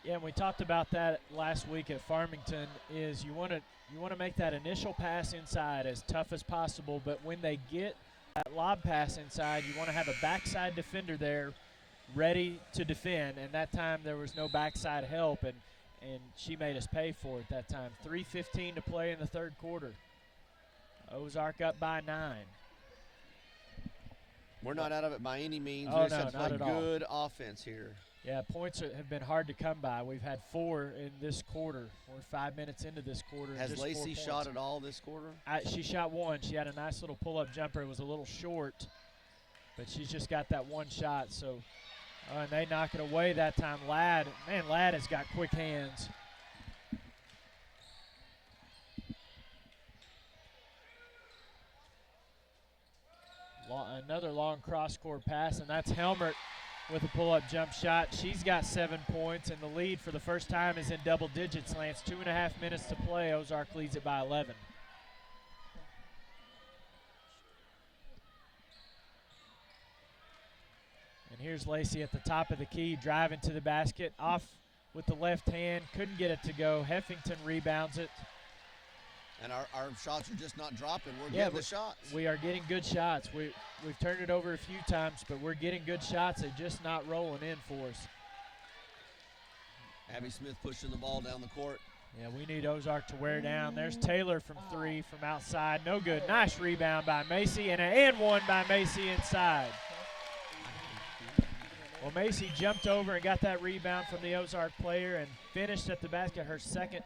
Yeah, and we talked about that last week at Farmington. Is you want to make that initial pass inside as tough as possible, but when they get that lob pass inside, you want to have a backside defender there ready to defend, and that time there was no backside help, and she made us pay for it that time. 3:15 to play in the third quarter. Ozark up by 9. We're not out of it by any means. Oh, we just have to not play at all. good offense here. Yeah, points have been hard to come by. We've had 4 in this quarter. We're 5 minutes into this quarter. Has just Lacey 4 shot points. at all this quarter? She shot 1. She had a nice little pull-up jumper. It was a little short, but she's just got that 1 shot. So, and they knock it away that time. Ladd has got quick hands. Another long cross-court pass, and that's Helmert with a pull-up jump shot. She's got 7 points, and the lead for the first time is in double digits, Lance. 2.5 minutes to play. Ozark leads it by 11. And here's Lacey at the top of the key, driving to the basket. Off with the left hand, couldn't get it to go. Heffington rebounds it. And our shots are just not dropping. We're getting the shots. We are getting good shots. We've turned it over a few times, but we're getting good shots. They're just not rolling in for us. Abby Smith pushing the ball down the court. Yeah, we need Ozark to wear down. There's Taylor from 3 from outside. No good. Nice rebound by Macy, and one by Macy inside. Well, Macy jumped over and got that rebound from the Ozark player and finished at the basket, her second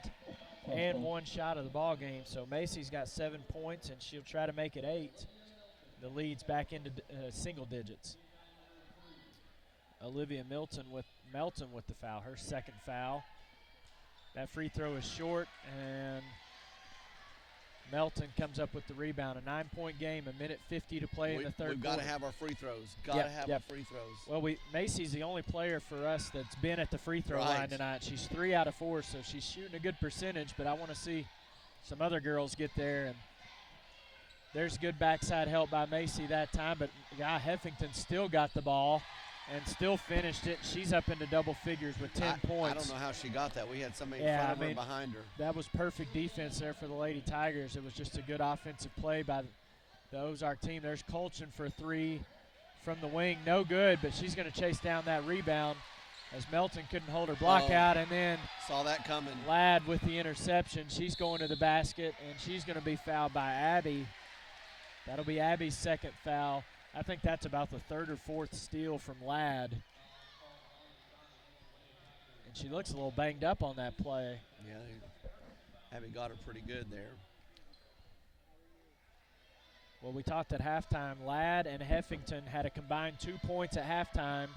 and 1 shot of the ball game. So Macy's got 7 points, and she'll try to make it 8. The lead's back into single digits. Olivia Melton with the foul, her second foul. That free throw is short, and Melton comes up with the rebound. A 9-point game, 1:50 to play in the third We've quarter. got to have our free throws. Got to have our free throws. Well, Macy's the only player for us that's been at the free throw line tonight. She's 3 out of 4, so she's shooting a good percentage, but I want to see some other girls get there. And there's good backside help by Macy that time, but Heffington still got the ball and still finished it. She's up into double figures with 10 points. I don't know how she got that. We had somebody in front of her and behind her. That was perfect defense there for the Lady Tigers. It was just a good offensive play by the Ozark team. There's Colchin for 3 from the wing. No good, but she's going to chase down that rebound as Melton couldn't hold her block out. And then saw that coming. Ladd with the interception. She's going to the basket, and she's going to be fouled by Abby. That'll be Abby's second foul. I think that's about the 3rd or 4th steal from Ladd. And she looks a little banged up on that play. Yeah, Abby got her pretty good there. Well, we talked at halftime. Ladd and Heffington had a combined 2 points at halftime.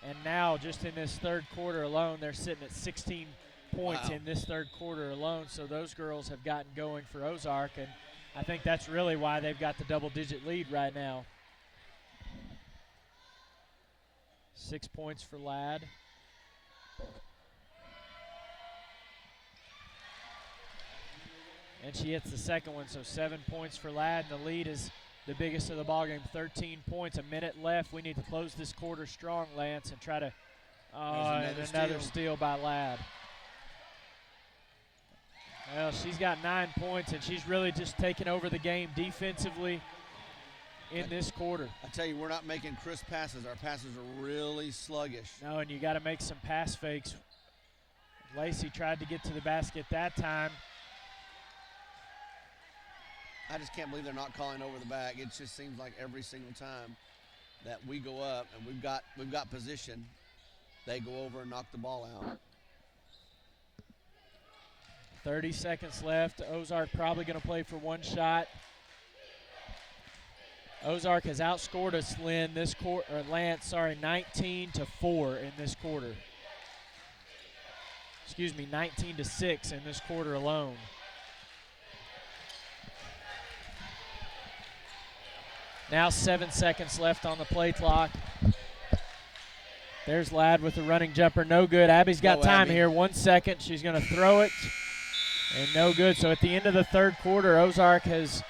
And now, just in this third quarter alone, they're sitting at 16 points in this third quarter alone. So those girls have gotten going for Ozark, and I think that's really why they've got the double-digit lead right now. 6 points for Ladd. And she hits the second one, so 7 points for Ladd, and the lead is the biggest of the ballgame, 13 points. A minute left. We need to close this quarter strong, Lance, and try to another steal by Ladd. Well, she's got 9 points, and she's really just taken over the game defensively in this quarter. I tell you, we're not making crisp passes. Our passes are really sluggish. No, and you got to make some pass fakes. Lacey tried to get to the basket that time. I just can't believe they're not calling over the back. It just seems like every single time that we go up and we've got position, they go over and knock the ball out. 30 seconds left. Ozark probably going to play for one shot. Ozark has outscored us, Lance, 19-4 in this quarter. Excuse me, 19-6 in this quarter alone. Now 7 seconds left on the play clock. There's Ladd with the running jumper. No good. Abby's got time here. 1 second. She's going to throw it. And no good. So at the end of the third quarter, Ozark has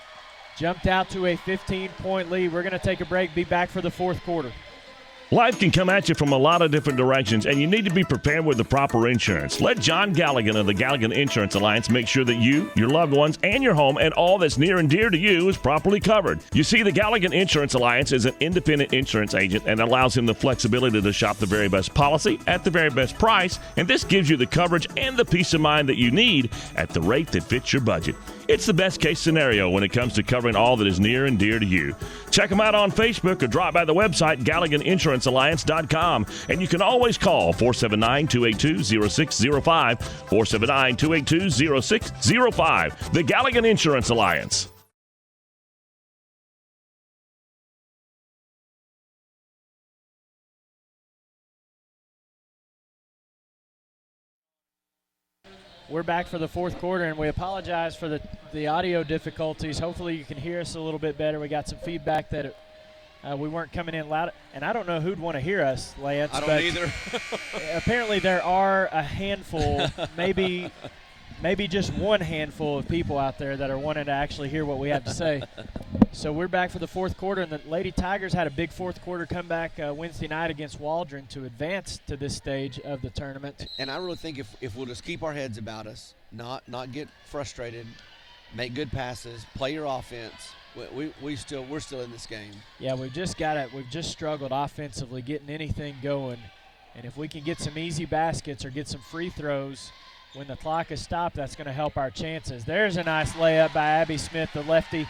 jumped out to a 15-point lead. We're going to take a break. Be back for the fourth quarter. Life can come at you from a lot of different directions, and you need to be prepared with the proper insurance. Let John Galligan of the Galligan Insurance Alliance make sure that you, your loved ones, and your home and all that's near and dear to you is properly covered. You see, the Galligan Insurance Alliance is an independent insurance agent and allows him the flexibility to shop the very best policy at the very best price, and this gives you the coverage and the peace of mind that you need at the rate that fits your budget. It's the best case scenario when it comes to covering all that is near and dear to you. Check them out on Facebook or drop by the website GalliganInsuranceAlliance.com. And you can always call 479-282-0605, 479-282-0605. The Galligan Insurance Alliance. We're back for the fourth quarter, and we apologize for the audio difficulties. Hopefully you can hear us a little bit better. We got some feedback that we weren't coming in loud. And I don't know who'd want to hear us, Lance. I don't either. Apparently there are a handful, maybe just one handful of people out there that are wanting to actually hear what we have to say. So we're back for the fourth quarter, and the Lady Tigers had a big fourth quarter comeback Wednesday night against Waldron to advance to this stage of the tournament. And I really think if we'll just keep our heads about us, not get frustrated, make good passes, play your offense, we're still in this game. Yeah, we've just struggled offensively getting anything going. And if we can get some easy baskets or get some free throws when the clock is stopped, that's going to help our chances. There's a nice layup by Abby Smith, the lefty.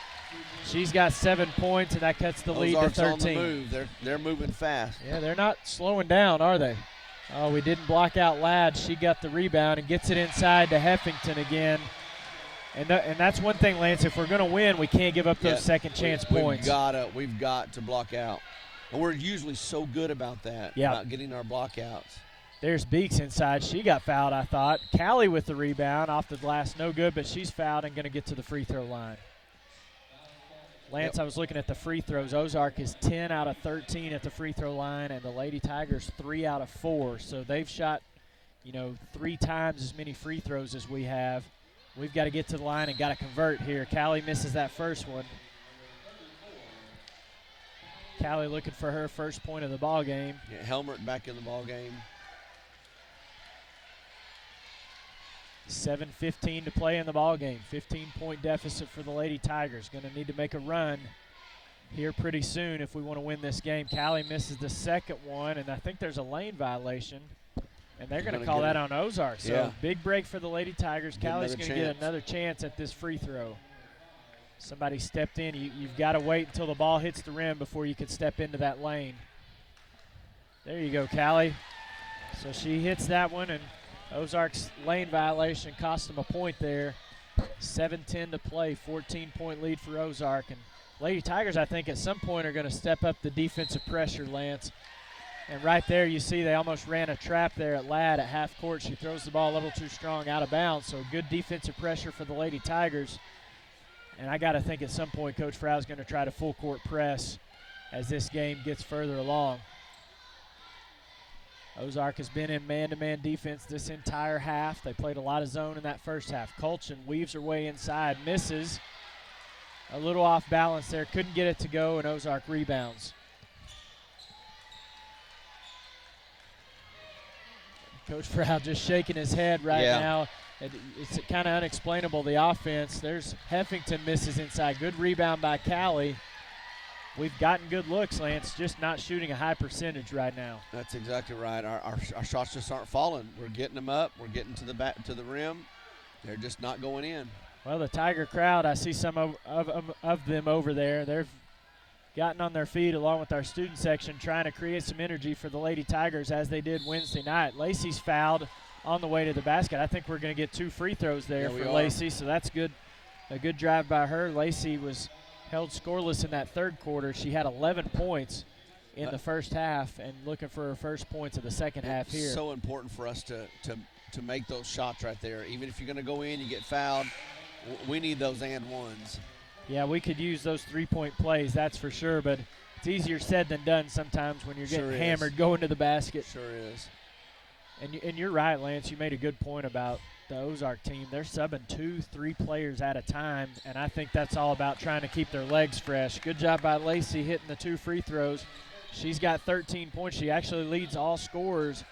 She's got 7 points, and that cuts the lead to 13. On the move. They're moving fast. Yeah, they're not slowing down, are they? Oh, we didn't block out Ladd. She got the rebound and gets it inside to Heffington again. And that's one thing, Lance. If we're going to win, we can't give up those second chance points. We've got to block out. And we're usually so good about that, about getting our blockouts. There's Beeks inside. She got fouled, I thought. Callie with the rebound off the glass. No good, but she's fouled and going to get to the free throw line. Lance, I was looking at the free throws. Ozark is 10 out of 13 at the free throw line, and the Lady Tigers 3 out of 4. So they've shot, 3 times as many free throws as we have. We've got to get to the line and got to convert here. Callie misses that first one. Callie looking for her first point of the ball game. Yeah, Helmert back in the ball game. 7:15 to play in the ball game. 15-point deficit for the Lady Tigers. Going to need to make a run here pretty soon if we want to win this game. Callie misses the second one, and I think there's a lane violation, and they're going to call that on Ozark. So big break for the Lady Tigers. Callie's going to get another chance at this free throw. Somebody stepped in. You've got to wait until the ball hits the rim before you can step into that lane. There you go, Callie. So she hits that one, and Ozark's lane violation cost them a point there. 7:10 to play, 14-point lead for Ozark, and Lady Tigers, I think, at some point are going to step up the defensive pressure, Lance. And right there you see they almost ran a trap there at Ladd at half court. She throws the ball a little too strong out of bounds, so good defensive pressure for the Lady Tigers. And I got to think at some point Coach Frau is going to try to full court press as this game gets further along. Ozark has been in man-to-man defense this entire half. They played a lot of zone in that first half. Colchin weaves her way inside, misses. A little off balance there, couldn't get it to go, and Ozark rebounds. Coach Frau just shaking his head right now. It's kind of unexplainable, the offense. There's Heffington misses inside. Good rebound by Callie. We've gotten good looks, Lance, just not shooting a high percentage right now. That's exactly right. Our shots just aren't falling. We're getting them up. We're getting to the rim. They're just not going in. Well, the Tiger crowd, I see some of them over there. They've gotten on their feet along with our student section trying to create some energy for the Lady Tigers as they did Wednesday night. Lacey's fouled on the way to the basket. I think we're going to get 2 free throws there for Lacey, so that's good. A good drive by her. Lacey was held scoreless in that third quarter. She had 11 points in the first half and looking for her first points of the second half here. It's so important for us to make those shots right there. Even if you're going to go in, you get fouled. We need those and ones. Yeah, we could use those 3-point plays, that's for sure, but it's easier said than done sometimes when you're getting hammered going to the basket. Sure is. And you're right, Lance. You made a good point about the Ozark team. They're subbing 2-3 players at a time, and I think that's all about trying to keep their legs fresh. Good job by Lacey hitting the 2 free throws. She's got 13 points. She actually leads all scorers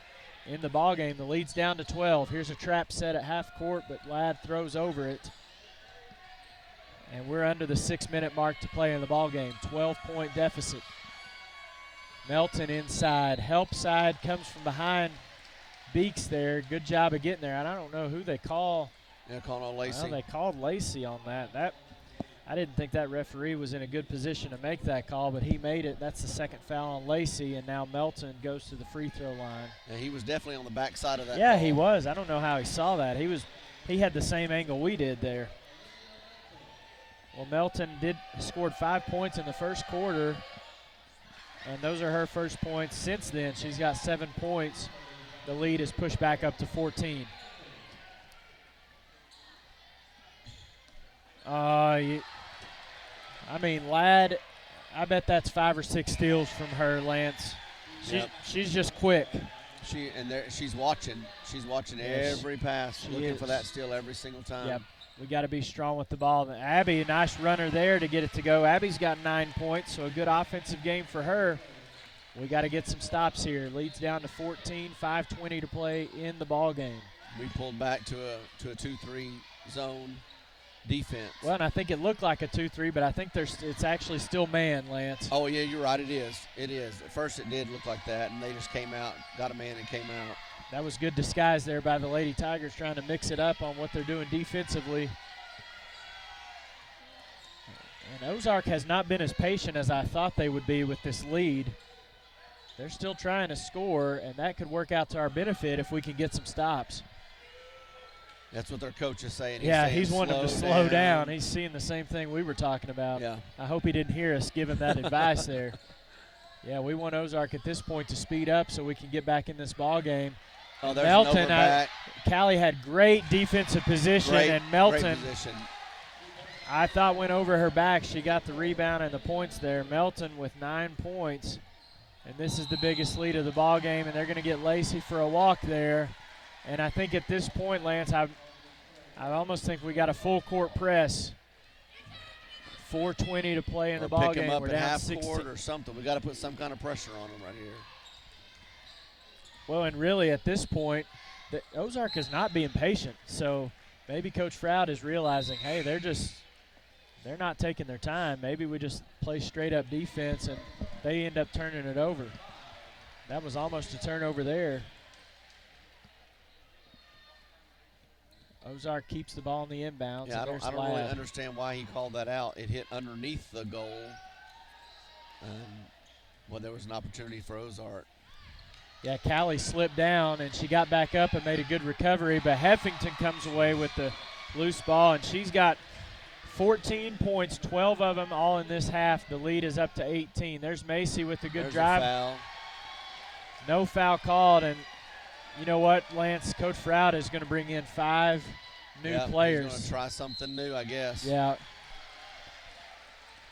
in the ballgame. The lead's down to 12. Here's a trap set at half court, but Ladd throws over it. And we're under the 6-minute mark to play in the ballgame. 12-point deficit. Melton inside. Help side comes from behind Beeks there. Good job of getting there. And I don't know who they call. Yeah, calling on Lacey. Well, they called Lacey on that. I didn't think that referee was in a good position to make that call, but he made it. That's the second foul on Lacey, and now Melton goes to the free throw line. Yeah, he was definitely on the backside of that Yeah, ball. he was. I don't know how he saw that. He had the same angle we did there. Well, Melton scored 5 points in the first quarter, and those are her first points since then. She's got 7 points. The lead is pushed back up to 14. Ladd, I bet that's 5 or 6 steals from her, Lance. She's just quick. She's watching. She's watching every pass, looking for that steal every single time. Yep. We got to be strong with the ball. Abby, a nice runner there to get it to go. Abby's got 9 points, so a good offensive game for her. We got to get some stops here. Leads down to 14, 5:20 to play in the ball game. We pulled back to a 2-3 zone defense. Well, and I think it looked like a 2-3, but I think it's actually still man, Lance. Oh, yeah, you're right. It is. It is. At first it did look like that, and they just came out, got a man and came out. That was good disguise there by the Lady Tigers trying to mix it up on what they're doing defensively. And Ozark has not been as patient as I thought they would be with this lead. They're still trying to score, and that could work out to our benefit if we can get some stops. That's what their coach is saying. He's wanting them to slow down. He's seeing the same thing we were talking about. Yeah. I hope he didn't hear us give him that advice there. Yeah, we want Ozark at this point to speed up so we can get back in this ball game. Oh, there's Melton, back. Callie had great defensive position, and Melton, I thought, went over her back. She got the rebound and the points there. Melton with 9 points, and this is the biggest lead of the ball game, and they're going to get Lacey for a walk there. And I think at this point, Lance, I almost think we got a full court press. 4:20 to play in the ball game. We're down half 16. Court or something. We got to put some kind of pressure on them right here. Well, and really at this point, the Ozark is not being patient. So maybe Coach Froud is realizing, hey, they're not taking their time. Maybe we just play straight up defense and they end up turning it over. That was almost a turnover there. Ozark keeds the ball in the inbounds. Yeah, I don't really understand why he called that out. It hit underneath the goal. Well, there was an opportunity for Ozark. Yeah, Callie slipped down, and she got back up and made a good recovery, but Heffington comes away with the loose ball, and she's got 14 points, 12 of them all in this half. The lead is up to 18. There's Macy with a good drive. A foul. No foul called, and you know what, Lance? Coach Froud is going to bring in 5 new players. He's going to try something new, I guess. Yeah.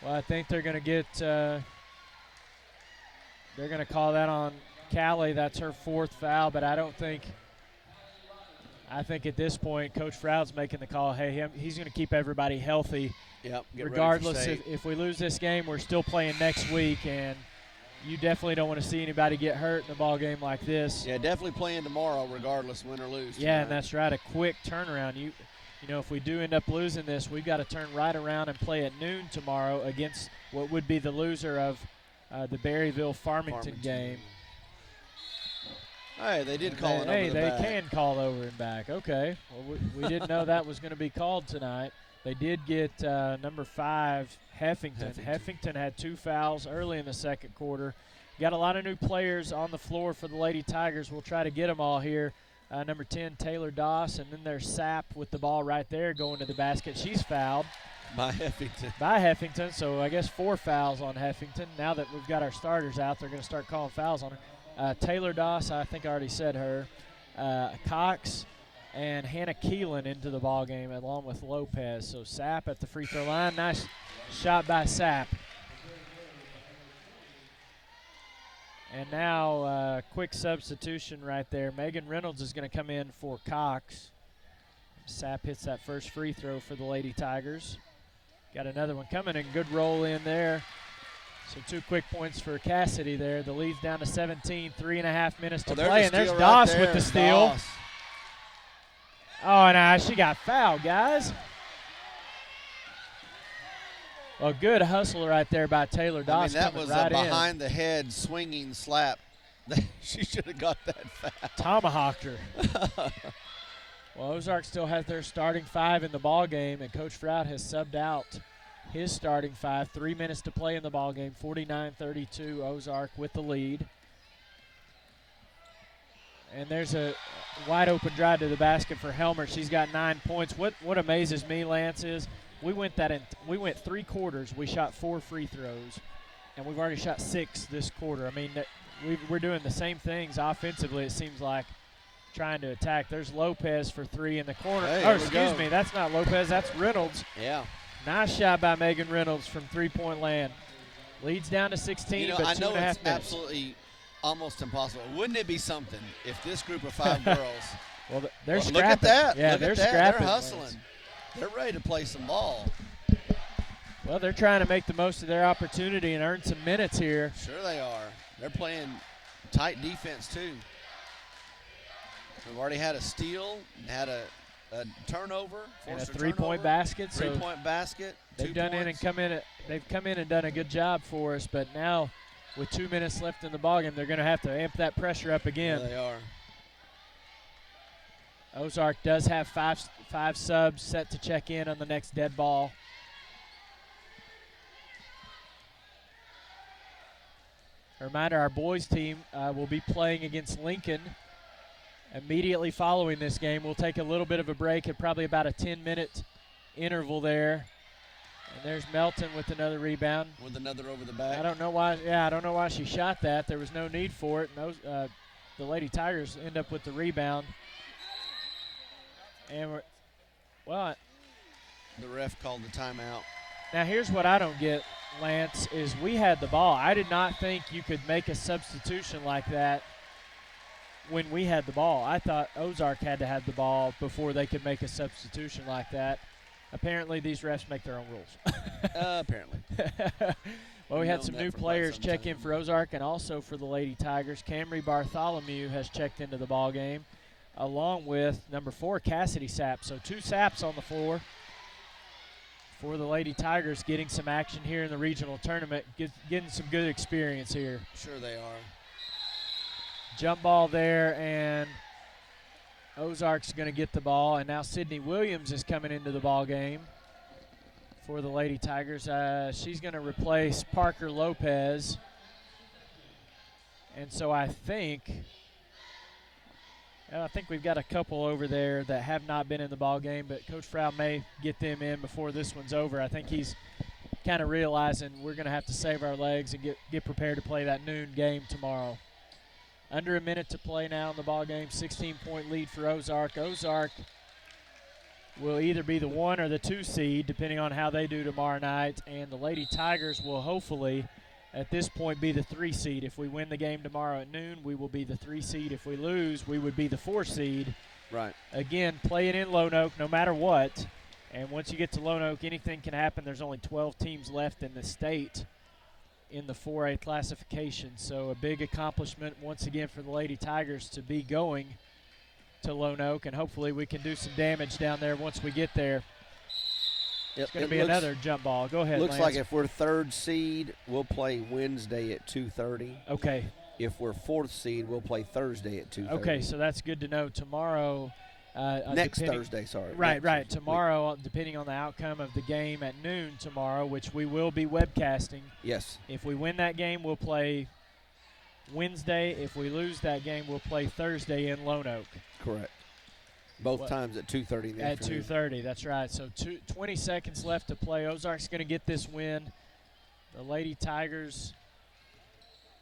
Well, I think they're going to get they're going to call that on Callie. That's her 4th foul, but I think at this point, Coach Froud's making the call. Hey, he's going to keep everybody healthy. Yep. Regardless, if we lose this game, we're still playing next week, and you definitely don't want to see anybody get hurt in a ball game like this. Yeah, definitely playing tomorrow, regardless, win or lose. Yeah, and that's right, a quick turnaround. You know, if we do end up losing this, we've got to turn right around and play at noon tomorrow against what would be the loser of the Berryville-Farmington game. Hey, they did call it over Hey, the they back. can call over and back. Okay. Well, we didn't know that was going to be called tonight. They did get number 5, Heffington. Heffington had 2 fouls early in the second quarter. Got a lot of new players on the floor for the Lady Tigers. We'll try to get them all here. Number 10, Taylor Doss, and then there's Sapp with the ball right there going to the basket. She's fouled. By Heffington. By Heffington, so I guess 4 fouls on Heffington. Now that we've got our starters out, they're going to start calling fouls on her. Taylor Doss, I think I already said her. Cox and Hannah Keelan into the ball game along with Lopez. So Sapp at the free throw line. Nice shot by Sapp. And now quick substitution right there. Megan Reynolds is going to come in for Cox. Sapp hits that first free throw for the Lady Tigers. Got another one coming, and good roll in there. So 2 quick points for Cassidy there. The lead's down to 17, 3.5 minutes to play. And there's Doss with the steal. Doss. Oh, and she got fouled, guys. Well, good hustle right there by Taylor Doss. That was right a behind-the-head swinging slap. She should have got that foul. Tomahawked her. Well, Ozark still has their starting 5 in the ball game, and Coach Froud has subbed out his starting 5. 3 minutes to play in the ball game. 49-32, Ozark with the lead. And there's a wide open drive to the basket for Helmer. She's got 9 points. What amazes me, Lance, is we went 3 quarters. We shot 4 free throws, and we've already shot 6 this quarter. I mean, we're doing the same things offensively, it seems like, trying to attack. There's Lopez for 3 in the corner. Hey, excuse me, that's not Lopez, that's Reynolds. Yeah. Nice shot by Megan Reynolds from three-point land. Leads down to 16, but 2.5 I know minutes. it's absolutely almost impossible. Wouldn't it be something if this group of 5 girls? Well, they're scrapping. Look at that. Yeah, look they're at that. scrapping. They're hustling. They're ready to play some ball. Well, they're trying to make the most of their opportunity and earn some minutes here. Sure they are. They're playing tight defense, too. We've already had a steal, had a turnover, and a three-point basket. Three-point basket. They've come in and done a good job for us, but now with 2 minutes left in the ballgame, they're going to have to amp that pressure up again. Yeah, they are. Ozark does have five subs set to check in on the next dead ball. A reminder, our boys team will be playing against Lincoln immediately following this game. We'll take a little bit of a break at probably about a 10-minute interval there. And there's Melton with another rebound. With another over the back. I don't know why. Yeah, I don't know why she shot that. There was no need for it. And the Lady Tigers end up with the rebound. And the ref called the timeout. Now here's what I don't get, Lance, is we had the ball. I did not think you could make a substitution like that when we had the ball. I thought Ozark had to have the ball before they could make a substitution like that. Apparently these refs make their own rules. Apparently. Well, we had some new players check in for Ozark and also for the Lady Tigers. Camry Bartholomew has checked into the ball game, along with number 4, Cassidy Sapp. So 2 Sapps on the floor for the Lady Tigers, getting some action here in the regional tournament, getting some good experience here. Sure they are. Jump ball there, and Ozark's going to get the ball. And now Sydney Williams is coming into the ball game for the Lady Tigers. She's going to replace Parker Lopez. And so I think I think we've got a couple over there that have not been in the ball game, but Coach Frau may get them in before this one's over. I think he's kind of realizing we're going to have to save our legs and get prepared to play that noon game tomorrow. Under a minute to play now in the ball game. 16-point lead for Ozark. Ozark will either be the 1 or the 2 seed, depending on how they do tomorrow night, and the Lady Tigers will hopefully, at this point, be the 3 seed. If we win the game tomorrow at noon, we will be the 3 seed. If we lose, we would be the 4 seed. Right. Again, play it in Lone Oak no matter what. And once you get to Lone Oak, anything can happen. There's only 12 teams left in the state in the 4A classification. So a big accomplishment once again for the Lady Tigers to be going to Lone Oak, and hopefully we can do some damage down there once we get there. Yep, It's going to be another jump ball. Go ahead, Looks Lance. like if we're 3rd seed, we'll play Wednesday at 2:30. Okay. If we're 4th seed, we'll play Thursday at 2:30. Okay, so that's good to know. Tomorrow. Next Thursday, sorry. Right. Tomorrow, depending on the outcome of the game at noon tomorrow, which we will be webcasting. Yes. If we win that game, we'll play Wednesday. If we lose that game, we'll play Thursday in Lone Oak. Correct. Both times at 2:30 in the At afternoon. 2:30, that's right. So 20 seconds left to play. Ozark's going to get this win. The Lady Tigers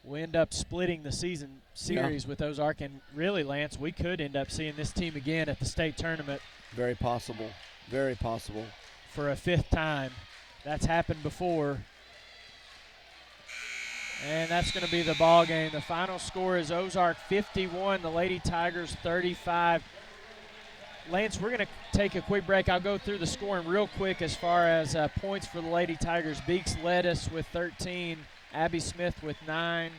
will end up splitting the season series with Ozark. And really, Lance, we could end up seeing this team again at the state tournament. Very possible. Very possible. For a 5th time. That's happened before. And that's going to be the ball game. The final score is Ozark 51, the Lady Tigers 35. Lance, we're going to take a quick break. I'll go through the scoring real quick as far as points for the Lady Tigers. Beeks led us with 13. Abby Smith with 9.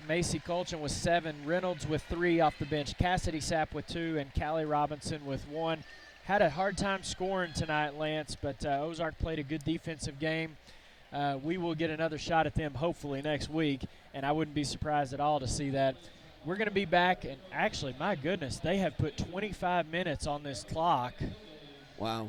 Macy Colchin with 7. Reynolds with 3 off the bench. Cassidy Sapp with 2. And Callie Robinson with 1. Had a hard time scoring tonight, Lance, but Ozark played a good defensive game. We will get another shot at them hopefully next week, and I wouldn't be surprised at all to see that. We're going to be back, and actually, my goodness, they have put 25 minutes on this clock. Wow.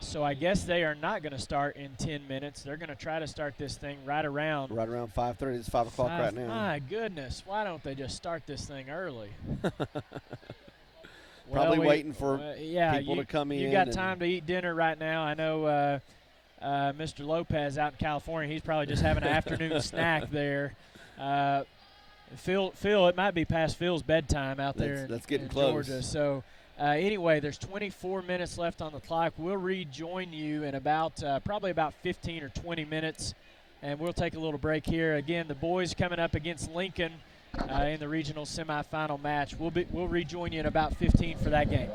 So I guess they are not going to start in 10 minutes. They're going to try to start this thing right around 5:30. It's 5 o'clock right now. My goodness, why don't they just start this thing early? Probably waiting for people to come in. You got time to eat dinner right now. I know Mr. Lopez out in California, he's probably just having an afternoon snack there. Phil, it might be past Phil's bedtime out there that's getting in close. Georgia. So anyway, there's 24 minutes left on the clock. We'll rejoin you in probably about 15 or 20 minutes, and we'll take a little break here. Again, the boys coming up against Lincoln in the regional semifinal match. We'll rejoin you in about 15 for that game.